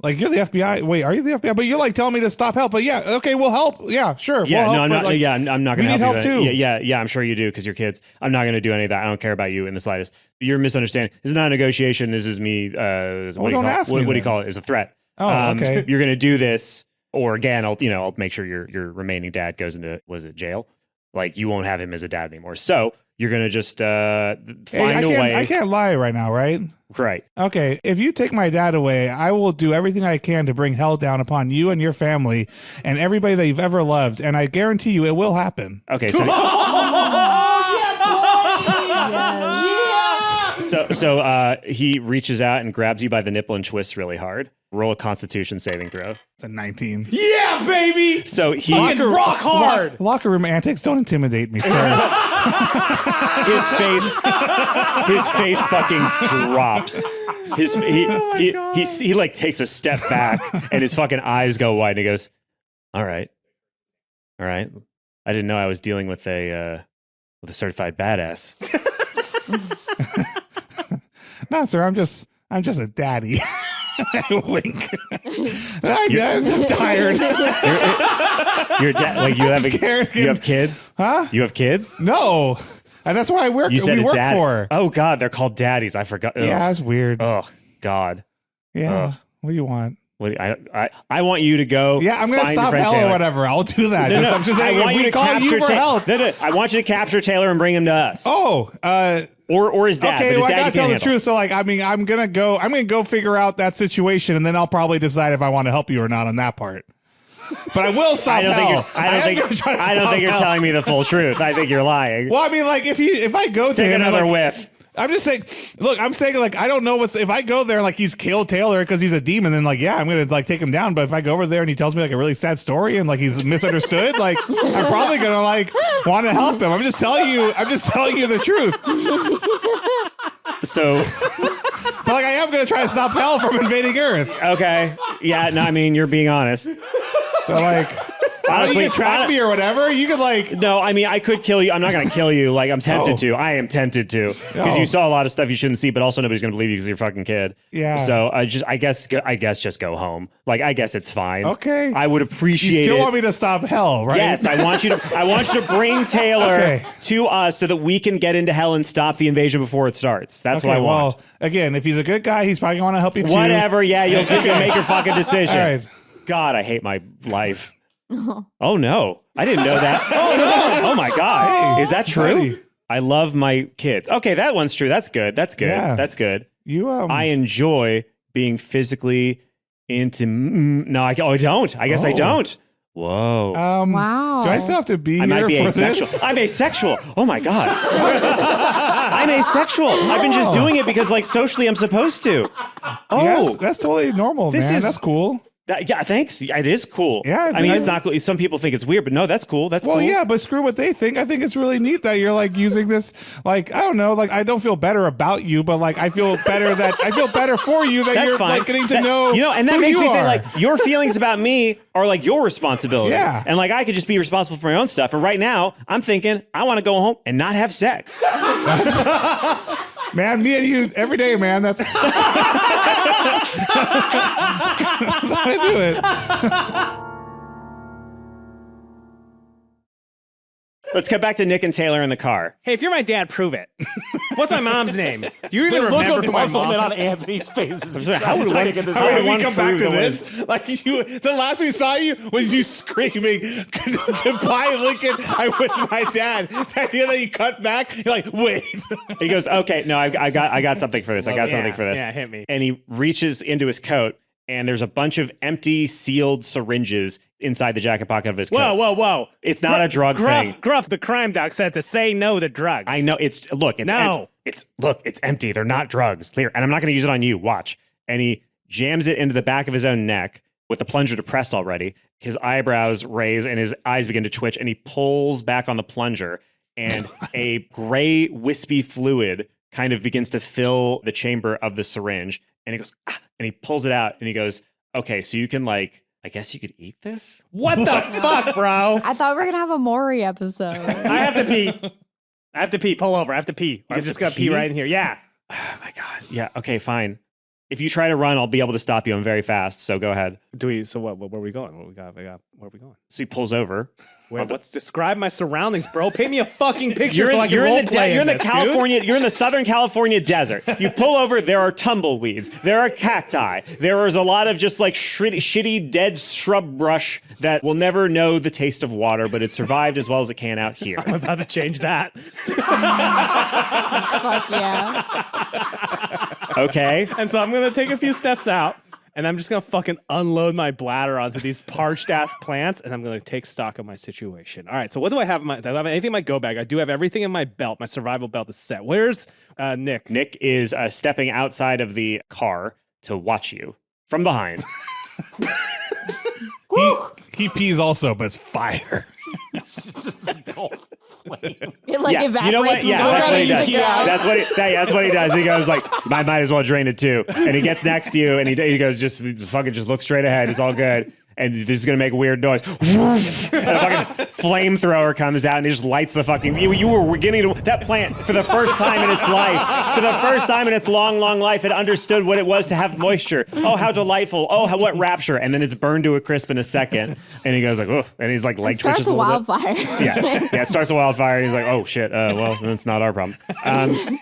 you're the FBI. Wait, are you the FBI? But you're like telling me to stop help. But yeah, okay, we'll help. Yeah, sure. Yeah, we'll no, help, I'm but, not. like, Yeah, I'm not going to we need help help you. too. Yeah, I'm sure you do because you're kids. I'm not going to do any of that. I don't care about you in the slightest. You're misunderstanding. This is not a negotiation. This is me. What do you don't call, ask me what do you then. call it? It's a threat. Oh, okay. You're going to do this, or again, I'll make sure your remaining dad goes into jail. Like you won't have him as a dad anymore. So you're going to just find a way. I can't lie right now, right? Right. Okay, if you take my dad away, I will do everything I can to bring hell down upon you and your family and everybody that you've ever loved, and I guarantee you it will happen. Okay. So. So he reaches out and grabs you by the nipple and twists really hard. Roll a Constitution saving throw. It's a 19. Yeah, baby. So he Fucking rock hard. Locker room antics don't intimidate me, sir. his face fucking drops. He like takes a step back and his fucking eyes go wide and he goes, all right. I didn't know I was dealing with a certified badass. No, sir, I'm just a daddy. Wink. I'm tired. You're like scared. you have kids? Huh? You have kids? No. And that's why I work. You said we a work dad. for. Oh God, they're called daddies. I forgot. Ugh. Yeah, that's weird. Oh God. Yeah. Ugh. What do you want? I want you to go. Yeah, I'm gonna find your stop friend hell Taylor. or whatever. I'll do that. No, I'm just saying. I want if you we to call capture you for help. No, I want you to capture Taylor and bring him to us. Oh, or his dad. okay, but his well, I dad gotta you tell can't the handle. truth. So, like, I mean, I'm gonna go figure out that situation, and then I'll probably decide if I want to help you or not on that part. But I will stop I don't hell. think you're telling me the full truth. I think you're lying. Well, I mean, like, if I go to Take him, another like, whiff. I'm just saying, look, I'm saying like, I don't know if I go there like he's killed Taylor because he's a demon, then like, yeah, I'm going to like take him down. But if I go over there and he tells me like a really sad story and like he's misunderstood, like I'm probably going to like want to help him. I'm just telling you the truth. So, But like, I am going to try to stop hell from invading Earth. okay. Yeah, no, I mean, you're being honest. So like, honestly, you can track me or whatever. You could like, No, I mean, I could kill you. I'm not going to kill you. Like, I'm tempted to. I am tempted to. Because you saw a lot of stuff you shouldn't see, but also nobody's going to believe you because you're a fucking kid. Yeah. So I guess just go home. Like, I guess it's fine. Okay. I would appreciate you still it. want me to stop hell, right? Yes, I want you to bring Taylor Okay. to us so that we can get into hell and stop the invasion before it starts. That's what I want. Well, again, if he's a good guy, he's probably going to want to help you too. Whatever. Yeah, you'll make your fucking decision. All right. God, I hate my life. Oh no, I didn't know that. Oh no, oh my God, is that true? buddy. I love my kids. Okay, that one's true. That's good. That's good. Yeah. That's good. You I enjoy being physically into. No, I don't. I guess I Oh. don't. Whoa. Wow. Do I still have to be I here might be for asexual. this? I'm asexual. Oh my God. I'm asexual. I've been just doing it because like socially I'm supposed to. Oh, Yes, that's totally normal, This man. is- That's cool. yeah, thanks. It is cool. Yeah, I mean, I- it's not cool. Some people think it's weird, but no, that's cool. That's Well, cool. yeah, but screw what they think. I think it's really neat that you're like using this. Like, I don't know. Like, I don't feel better about you, but like, I feel better for you that That's you're fine. like getting to know. And that who makes you me think are. like your feelings about me are like your responsibility. Yeah. And like I could just be responsible for my own stuff. And right now, I'm thinking I want to go home and not have sex. Man, me and you every day, man. That's that's how I do it. Let's get back to Nick and Taylor in the car. Hey, if you're my dad, prove it. What's my mom's name? Do you even The look remember of who my puzzlement mom? on Anthony's face is How would trying we- to get this how out. would we one come back prove to the this? Like the last we saw you was you screaming goodbye, Lincoln. I'm with my dad. That idea that you cut back, you're like, wait. He goes, okay, no, I got something for this. I got something for this. Yeah, hit me. And he reaches into his coat, and there's a bunch of empty, sealed syringes inside the jacket pocket of his coat. Whoa. It's not a drug thing. Gruff, the crime doc said to say no to drugs. I know it's No. it's empty. They're not drugs. Clear. And I'm not going to use it on you. Watch. And he jams it into the back of his own neck with the plunger depressed already. His eyebrows raise and his eyes begin to twitch, and he pulls back on the plunger, and a gray wispy fluid kind of begins to fill the chamber of the syringe. And he goes, ah, and he pulls it out, and he goes, okay, so you can like, I guess you could eat this? What the fuck, bro? I thought we were gonna have a Maury episode. I have to pee. Pull over. I have to pee. I'm have just to gonna pee pee? right in here. Yeah. Oh my God. Yeah. Okay, fine. If you try to run, I'll be able to stop you. I'm very fast. So go ahead. So what? Where are we going? What we got? Where are we going? So he pulls over. Let's describe my surroundings, bro. Paint me a fucking picture You're so I in, can you're role in the play you're in the this, California you're in the Southern California desert. You pull over, there are tumbleweeds, there are cacti, there is a lot of just like shitty dead shrub brush that will never know the taste of water, but it survived as well as it can out here. I'm about to change that. Fuck yeah. Okay. And so I'm gonna take a few steps out, and I'm just gonna fucking unload my bladder onto these parched ass plants, and I'm gonna take stock of my situation. All right, so what do I have in my? Do I have anything in my go bag? I do have everything in my belt. My survival belt is set. Where's Nick? Nick is stepping outside of the car to watch you from behind. He pees also, but it's fire. It's just this Gulf flame. It like evaporates. You know what? Yeah, before that's what he it does. eats you out. That's what he does. He goes like, I might as well drain it too. And he gets next to you, and he goes, just fucking just look straight ahead. It's all good. And this is gonna make a weird noise. And a fucking flamethrower comes out and it just lights the fucking. You were beginning to that plant for the first time in its life, for the first time in its long life, it understood what it was to have moisture. Oh, how delightful! Oh, what rapture! And then it's burned to a crisp in a second. And he goes like, oh, and he's like leg It starts twitches a a little bit. wildfire. Yeah, it starts a wildfire. He's like, oh shit. Well, that's not our problem. And,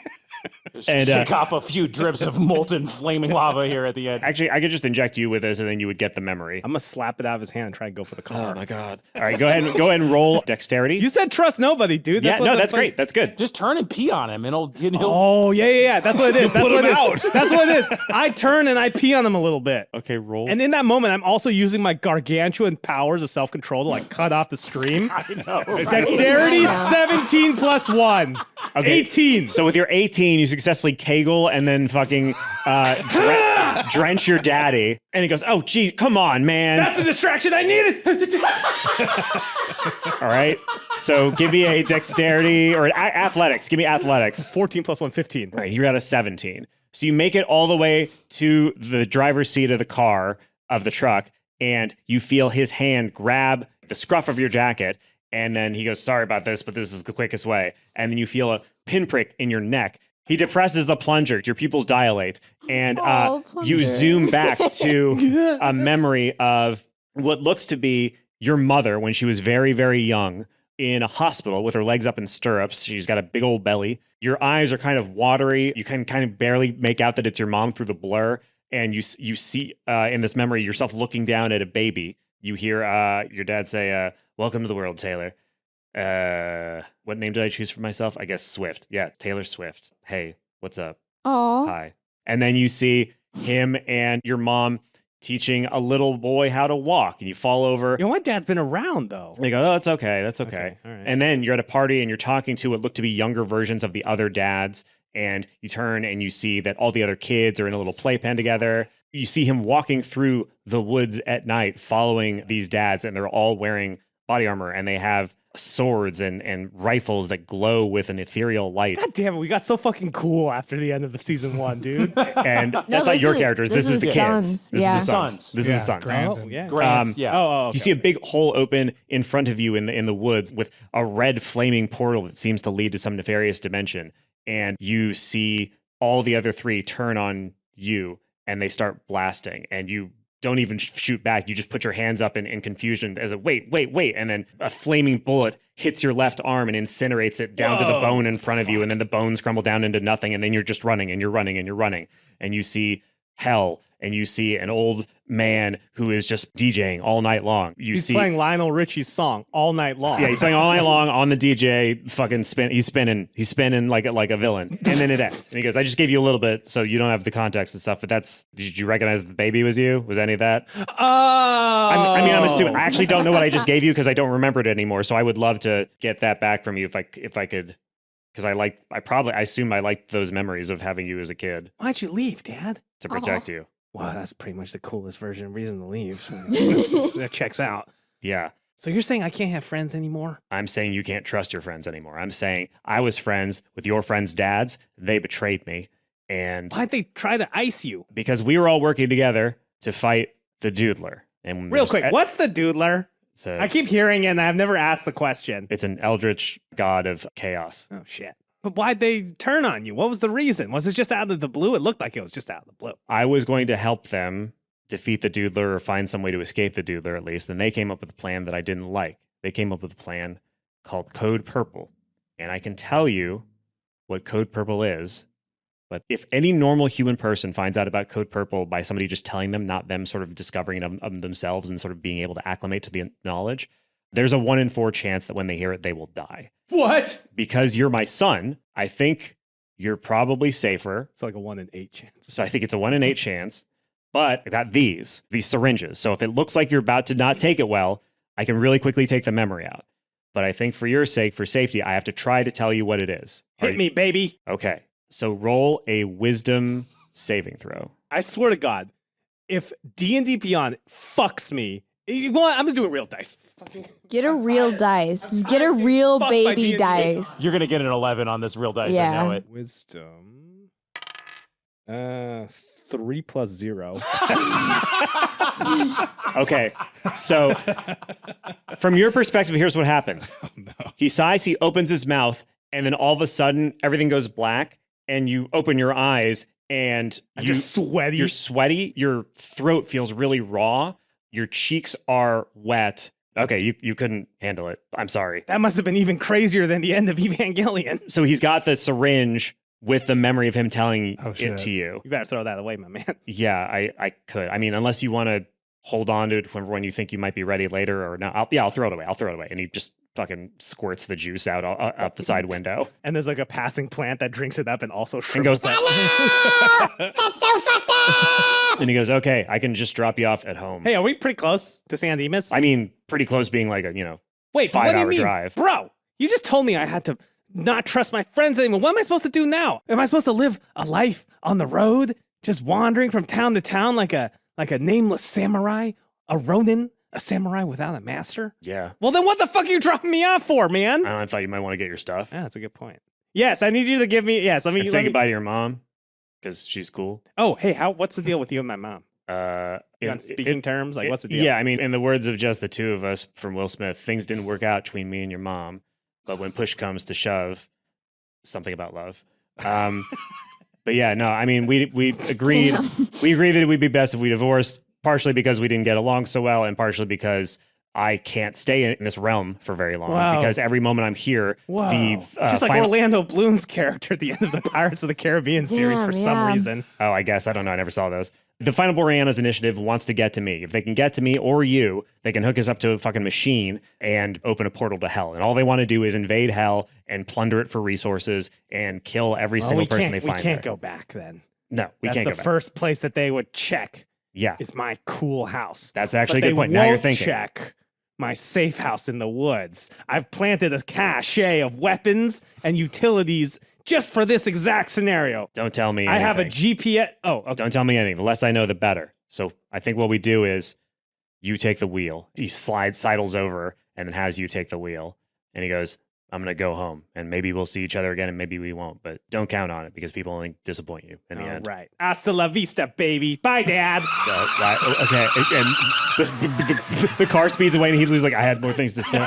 Shake off a few drips of molten flaming lava here at the end. Actually, I could just inject you with this, and then you would get the memory. I'm gonna slap it out of his hand and try and go for the car. Oh my God! All right, go ahead and roll dexterity. You said trust nobody, dude. yeah, what no, the that's fuck- great. That's good. Just turn and pee on him, and he'll Oh yeah. That's what it is. That's put what him it is. out. That's what it is. I turn and I pee on him a little bit. Okay, roll. And in that moment, I'm also using my gargantuan powers of self-control to like cut off the stream. I know. Dexterity 17 plus 1. Okay. 18. So with your 18, you successfully Kegel and then fucking drench your daddy. And he goes, oh, gee, come on, man. That's the distraction I needed. All right. So give me a dexterity or athletics. Give me athletics. 14 plus 1, 15. Right. You got a 17. So you make it all the way to the driver's seat of the car, of the truck, and you feel his hand grab the scruff of your jacket. And then he goes, sorry about this, but this is the quickest way. And then you feel a pinprick in your neck. He depresses the plunger. Your pupils dilate. And you zoom back to a memory of what looks to be your mother when she was very, very young in a hospital with her legs up in stirrups. She's got a big old belly. Your eyes are kind of watery. You can kind of barely make out that it's your mom through the blur. And you see in this memory yourself looking down at a baby. You hear your dad say, welcome to the world, Taylor. What name did I choose for myself? I guess Swift. Yeah, Taylor Swift. Hey, what's up? Aw. Hi. And then you see him and your mom teaching a little boy how to walk, and you fall over. My dad's been around, though. And they go, oh, that's okay. That's okay. All right. And then you're at a party and you're talking to what look to be younger versions of the other dads. And you turn and you see that all the other kids are in a little playpen together. You see him walking through the woods at night following these dads, and they're all wearing body armor, and they have swords and rifles that glow with an ethereal light. God damn it, we got so fucking cool after the end of the season 1, dude. And that's not your characters. This is the kids. Sons. This Yeah. is the sons. This is the sons. Oh, yeah. Grants, yeah. Oh, okay. You see a big hole open in front of you in the woods with a red flaming portal that seems to lead to some nefarious dimension. And you see all the other three turn on you and they start blasting. And you don't even shoot back. You just put your hands up in confusion as a wait. And then a flaming bullet hits your left arm and incinerates it down to the bone in front of you. And then the bones crumble down into nothing. And then you're just running and you're running and you're running. And you see hell. And you see an old man who is just DJing all night long. He's playing Lionel Richie's song all night long. Yeah, he's playing all night long on the DJ. Fucking He's spinning like a villain, and then it ends. And he goes, "I just gave you a little bit, so you don't have the context and stuff. But did you recognize the baby was you? Was any of that? Oh, I'm assuming. I actually don't know what I just gave you because I don't remember it anymore. So I would love to get that back from you if I could, because I assume I liked those memories of having you as a kid Why'd you leave, Dad? to protect you. Wow, that's pretty much the coolest version of reason to leave. That checks out. Yeah. So you're saying I can't have friends anymore? I'm saying you can't trust your friends anymore. I'm saying I was friends with your friends' dads. They betrayed me. And Why'd they try to ice you? because we were all working together to fight the Doodler. And Real quick, what's the Doodler? I I keep hearing it and I've never asked the question. It's an eldritch god of chaos. Oh, shit. But why'd they turn on you? What was the reason? Was it just out of the blue? It looked like it was just out of the blue. I was going to help them defeat the Doodler or find some way to escape the Doodler at least. And they came up with a plan that I didn't like. They came up with a plan called Code Purple. And I can tell you what Code Purple is. But if any normal human person finds out about Code Purple by somebody just telling them, not them sort of discovering it of themselves and sort of being able to acclimate to the knowledge, there's a 1 in 4 chance that when they hear it, they will die. What? Because you're my son, I think you're probably safer. It's like a 1 in 8 chance. So I think it's a 1 in 8 chance. But I got these syringes. So if it looks like you're about to not take it well, I can really quickly take the memory out. But I think for your sake, for safety, I have to try to tell you what it is. Hit me, baby. Okay. So roll a wisdom saving throw. I swear to God, if D&D Beyond fucks me, well, I'm going to do a real dice. Get a real dice. Get a real Fuck my baby D&D. dice. You're going to get an 11 on this real dice. Yeah. I know it. Wisdom. 3 plus 0. Okay. So from your perspective, here's what happens. He sighs, he opens his mouth, and then all of a sudden, everything goes black, and you open your eyes, and You're sweaty. You're sweaty. Your throat feels really raw. Your cheeks are wet. Okay, you couldn't handle it. I'm sorry. That must have been even crazier than the end of Evangelion. So he's got the syringe with the memory of him telling it to you. You better throw that away, my man. Yeah, I could. I mean, unless you want to hold on to it when you think you might be ready later or not. I'll throw it away. I'll throw it away. And he just fucking squirts the juice out the side window. And there's like a passing plant that drinks it up and also And shrivels goes, up. That's so fucked up! and he goes, okay, I can just drop you off at home. Hey, are we pretty close to San Dimas? I mean, pretty close being like a, Wait, 5 what do you hour mean? drive. Bro, you just told me I had to not trust my friends anymore. What am I supposed to do now? Am I supposed to live a life on the road, just wandering from town to town like a nameless samurai, a ronin, a samurai without a master? Yeah. Well, then what the fuck are you dropping me off for, man? I thought you might want to get your stuff. Yeah, that's a good point. Yes, I need you to give me. Yes, And say goodbye to your mom because she's cool. Oh, hey, what's the deal with you and my mom? You on speaking terms? Like, what's the deal? Yeah, I mean, in the words of just the two of us from Will Smith, things didn't work out between me and your mom. But when push comes to shove, something about love. But yeah, no, I mean, we agreed. We agreed that it would be best if we divorced, partially because we didn't get along so well, and partially because I can't stay in this realm for very long. Wow. Because every moment I'm here, just like Orlando Bloom's character at the end of the Pirates of the Caribbean series for some reason. Oh, I guess. I don't know. I never saw those. The Final Boreanos initiative wants to get to me. If they can get to me or you, they can hook us up to a fucking machine and open a portal to hell. And all they want to do is invade hell and plunder it for resources and kill every single person they find. We can't there. go back then. No, we That's can't go the back. first place that they would check. Yeah. Is my cool house. That's actually But a good point. they Now you're won't thinking. check my safe house in the woods. I've planted a cache of weapons and utilities just for this exact scenario. Don't tell me I anything. have a GPS. Oh, okay. Don't tell me anything. The less I know, the better. So I think what we do is you take the wheel. He sidles over and then has you take the wheel. And he goes, I'm going to go home. And maybe we'll see each other again and maybe we won't. But don't count on it because people only disappoint you in the end. Right. Hasta la vista, baby. Bye, Dad. Okay. And the car speeds away and he loses like, I had more things to say.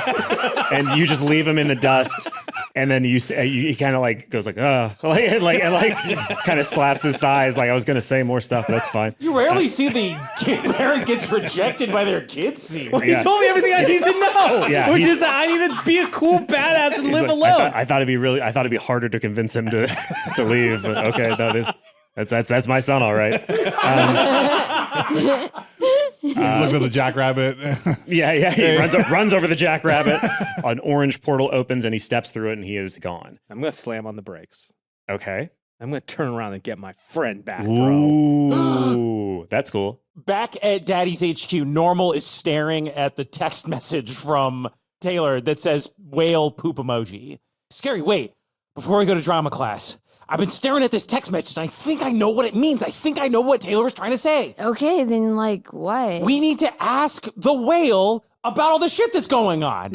And you just leave him in the dust. And then he kind of like goes like, and kind of slaps his thighs. Like I was going to say more stuff, but that's fine. You rarely see the parent gets rejected by their kids scene. Well, he told me everything I need to know. Yeah, which is that I need to be a cool badass and live like, alone. I thought it'd be harder to convince him to leave. But okay, no, that's my son, all right. He looks at the jackrabbit. Yeah. He runs over the jackrabbit. An orange portal opens and he steps through it and he is gone. I'm going to slam on the brakes. Okay. I'm going to turn around and get my friend back, bro. Ooh, that's cool. Back at Daddy's HQ, Normal is staring at the text message from Taylor that says whale poop emoji. Scary, wait. Before we go to drama class, I've been staring at this text message and I think I know what it means. I think I know what Taylor was trying to say. Okay, then like what? We need to ask the whale about all the shit that's going on.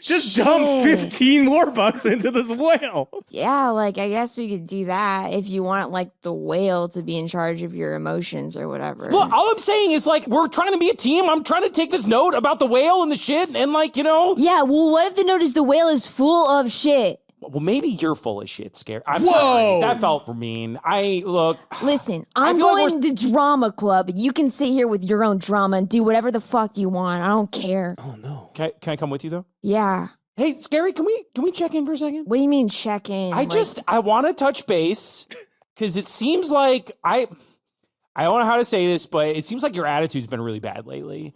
Just dump 15 more bucks into this whale. Yeah, like I guess we could do that if you want like the whale to be in charge of your emotions or whatever. Well, all I'm saying is like, we're trying to be a team. I'm trying to take this note about the whale and the shit and like, Yeah, well, what if the note is the whale is full of shit? Well, maybe you're full of shit, Scary. I'm Whoa! sorry. That felt mean. Listen, I'm feel like going to drama club. You can sit here with your own drama and do whatever the fuck you want. I don't care. Oh, no. Can I come with you though? Yeah. Hey, Scary, can we check in for a second? What do you mean check in? I want to touch base because it seems like I don't know how to say this, but it seems like your attitude's been really bad lately.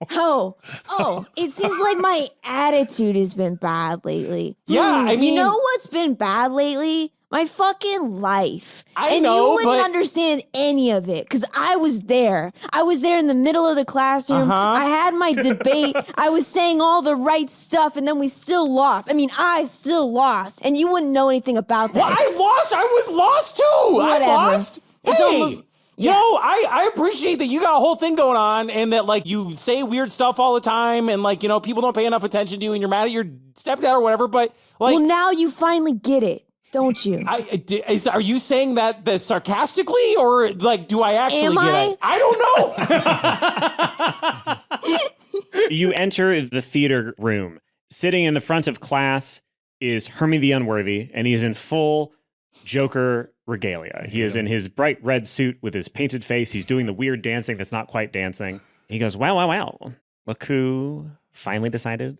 It seems like my attitude has been bad lately. Yeah, I mean, you know what's been bad lately? My fucking life. I and know, you wouldn't but- understand any of it because I was there. I was there in the middle of the classroom. I had my debate. I was saying all the right stuff, and then we still lost. I still lost, and you wouldn't know anything about that. Well, I lost. I was lost too. Whatever. I lost. It's Hey, almost- yo, I appreciate that you got a whole thing going on and that like you say weird stuff all the time and like, people don't pay enough attention to you and you're mad at your stepdad or whatever, but like. Well, now you finally get it, don't you? Are you saying that sarcastically or like, do I actually Am get I? it? I don't know. You enter the theater room. Sitting in the front of class is Hermie the Unworthy, and he is in full Joker regalia. He is in his bright red suit with his painted face. He's doing the weird dancing that's not quite dancing. He goes, wow. Look who finally decided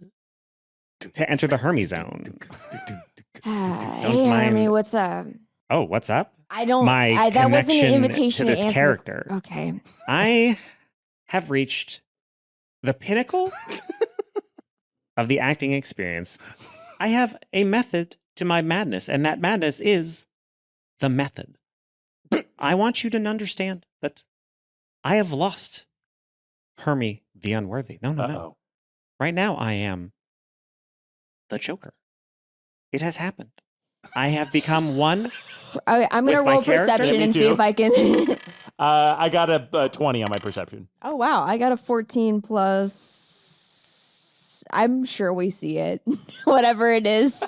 to enter the Hermie zone. Hey, mind- Hermie, what's up? Oh, what's up? I don't. My that wasn't an connection invitation to this answer. character. Okay. I have reached the pinnacle of the acting experience. I have a method to my madness, and that madness is the method. I want you to understand that I have lost Hermie the Unworthy. No. Uh-oh. Right now, I am the Joker. It has happened. I have become one. I'm going to With my roll character? perception Me and see too. if I can. I got a 20 on my perception. Oh, wow. I got a 14 plus. I'm sure we see it. Whatever it is.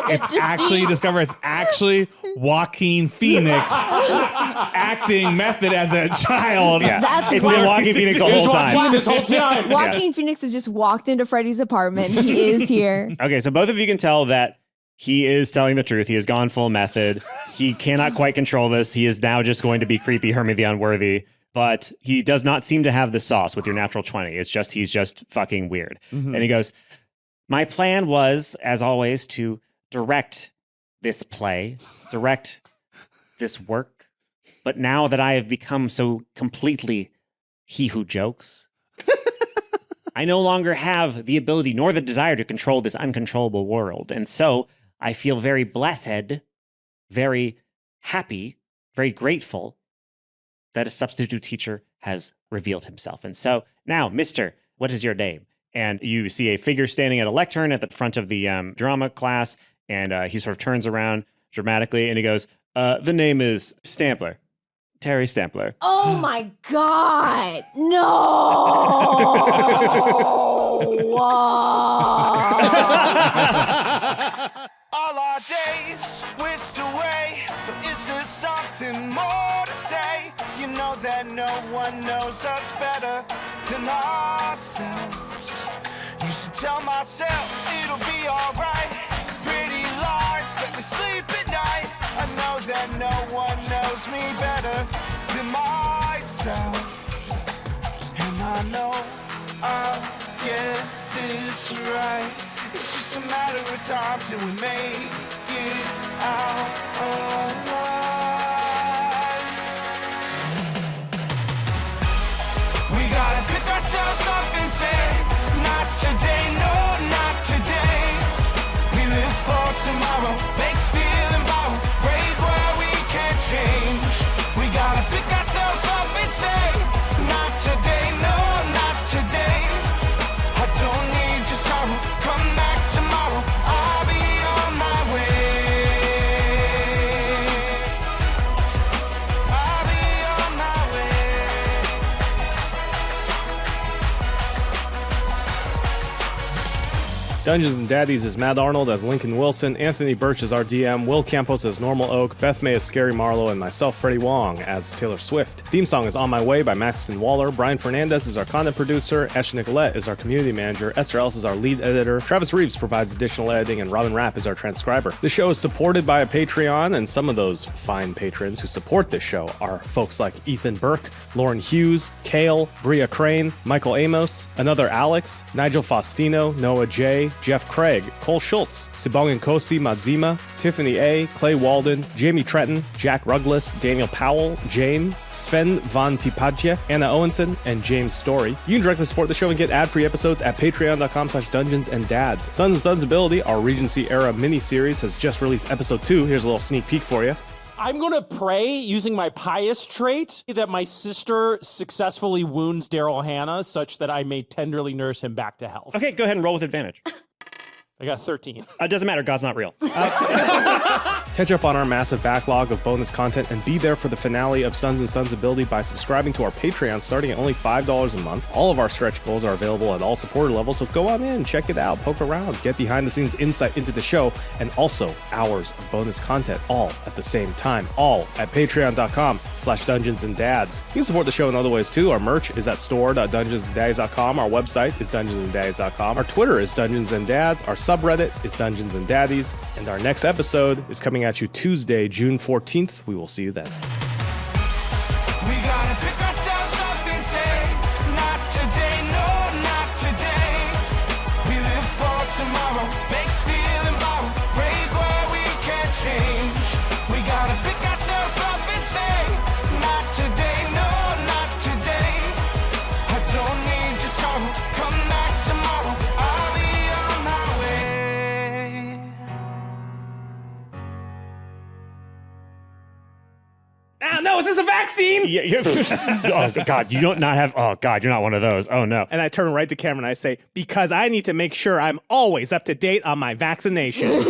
It's actually, you discover it's actually Joaquin Phoenix acting method as a child. Yeah. That's it's why- been Joaquin Phoenix the It was whole time. Joaquin this whole time. Joaquin Phoenix has just walked into Freddie's apartment. He is here. Okay, so both of you can tell that he is telling the truth. He has gone full method. He cannot quite control this. He is now just going to be creepy Hermie the Unworthy. But he does not seem to have the sauce with your natural 20. It's just, he's just fucking weird. And he goes, my plan was, as always, to direct this play, direct this work. But now that I have become so completely he who jokes, I no longer have the ability nor the desire to control this uncontrollable world. And so I feel very blessed, very happy, very grateful that a substitute teacher has revealed himself. And so now, Mr., what is your name? And you see a figure standing at a lectern at the front of the drama class, and he sort of turns around dramatically, and he goes, the name is Stampler, Terry Stampler. Oh my God. No. All our days whisked away, but is there something more to say? You know that no one knows us better than ourselves. Used to tell myself it'll be alright. Pretty lies let me sleep at night. I know that no one knows me better than myself. And I know I'll get this right. It's just a matter of time till we make it out alive. We gotta pick ourselves up and say, not today, no, not today. We live for tomorrow, make, steal, and borrow, break where we can't change. We gotta pick ourselves up and say, not today, no, not today. I don't need your sorrow, come back tomorrow, I'll be on my way. I'll be on my way. Dungeons and Daddies is Matt Arnold as Lincoln Wilson, Anthony Burch as our DM, Will Campos as Normal Oak, Beth May as Scary Marlowe, and myself, Freddie Wong, as Taylor Swift. Theme song is On My Way by Maxton Waller. Brian Fernandes is our content producer. Nicollette is our community manager. Esther Ellis is our lead editor. Travis Reaves provides additional editing, and Robin Rapp is our transcriber. The show is supported by a Patreon, and some of those fine patrons who support this show are folks like Ethan Burke, Lauren Hughes, Kale, Bria Crane, Michael Amos, Another Alex, Nigel Faustino, Noah J., Jeff Craig, Cole Schultz, Sibong Nkosi Madzima, Tiffany A., Clay Walden, Jamie Tretton, Jack Rugless, Daniel Powell, Jane, Sven Von Tipadje, Anna Owenson, and James Story. You can directly support the show and get ad-free episodes at patreon.com/dungeonsanddads. Sons and Sons Ability, our Regency-era mini-series, has just released episode 2. Here's a little sneak peek for you. I'm going to pray using my pious trait that my sister successfully wounds Daryl Hannah such that I may tenderly nurse him back to health. Okay, go ahead and roll with advantage. I got 13. It doesn't matter. God's not real. Catch up on our massive backlog of bonus content and be there for the finale of Sons and Sons Ability by subscribing to our Patreon starting at only $5 a month. All of our stretch goals are available at all supporter levels, so go on in, check it out, poke around, get behind the scenes insight into the show, and also hours of bonus content all at the same time, all at patreon.com/dungeonsanddads. You can support the show in other ways too. Our merch is at store.dungeonsanddads.com. Our website is dungeonsanddads.com. Our Twitter is Dungeons and Dads. Our subreddit is Dungeons and Daddies. And our next episode is coming at you Tuesday, June 14th. We will see you then. We gotta pick ourselves up and say, not today, no, not today. We live for tomorrow, make, steal, and borrow, break where we can't change. We gotta pick ourselves up and say, not today, no, not today. I don't need your sorrow, come back tomorrow, I'll be on my way. Ah, no, is this a vaccine? Oh, God, you don't not have, oh, God, you're not one of those. Oh, no. And I turn right to camera and I say, because I need to make sure I'm always up to date on my vaccinations.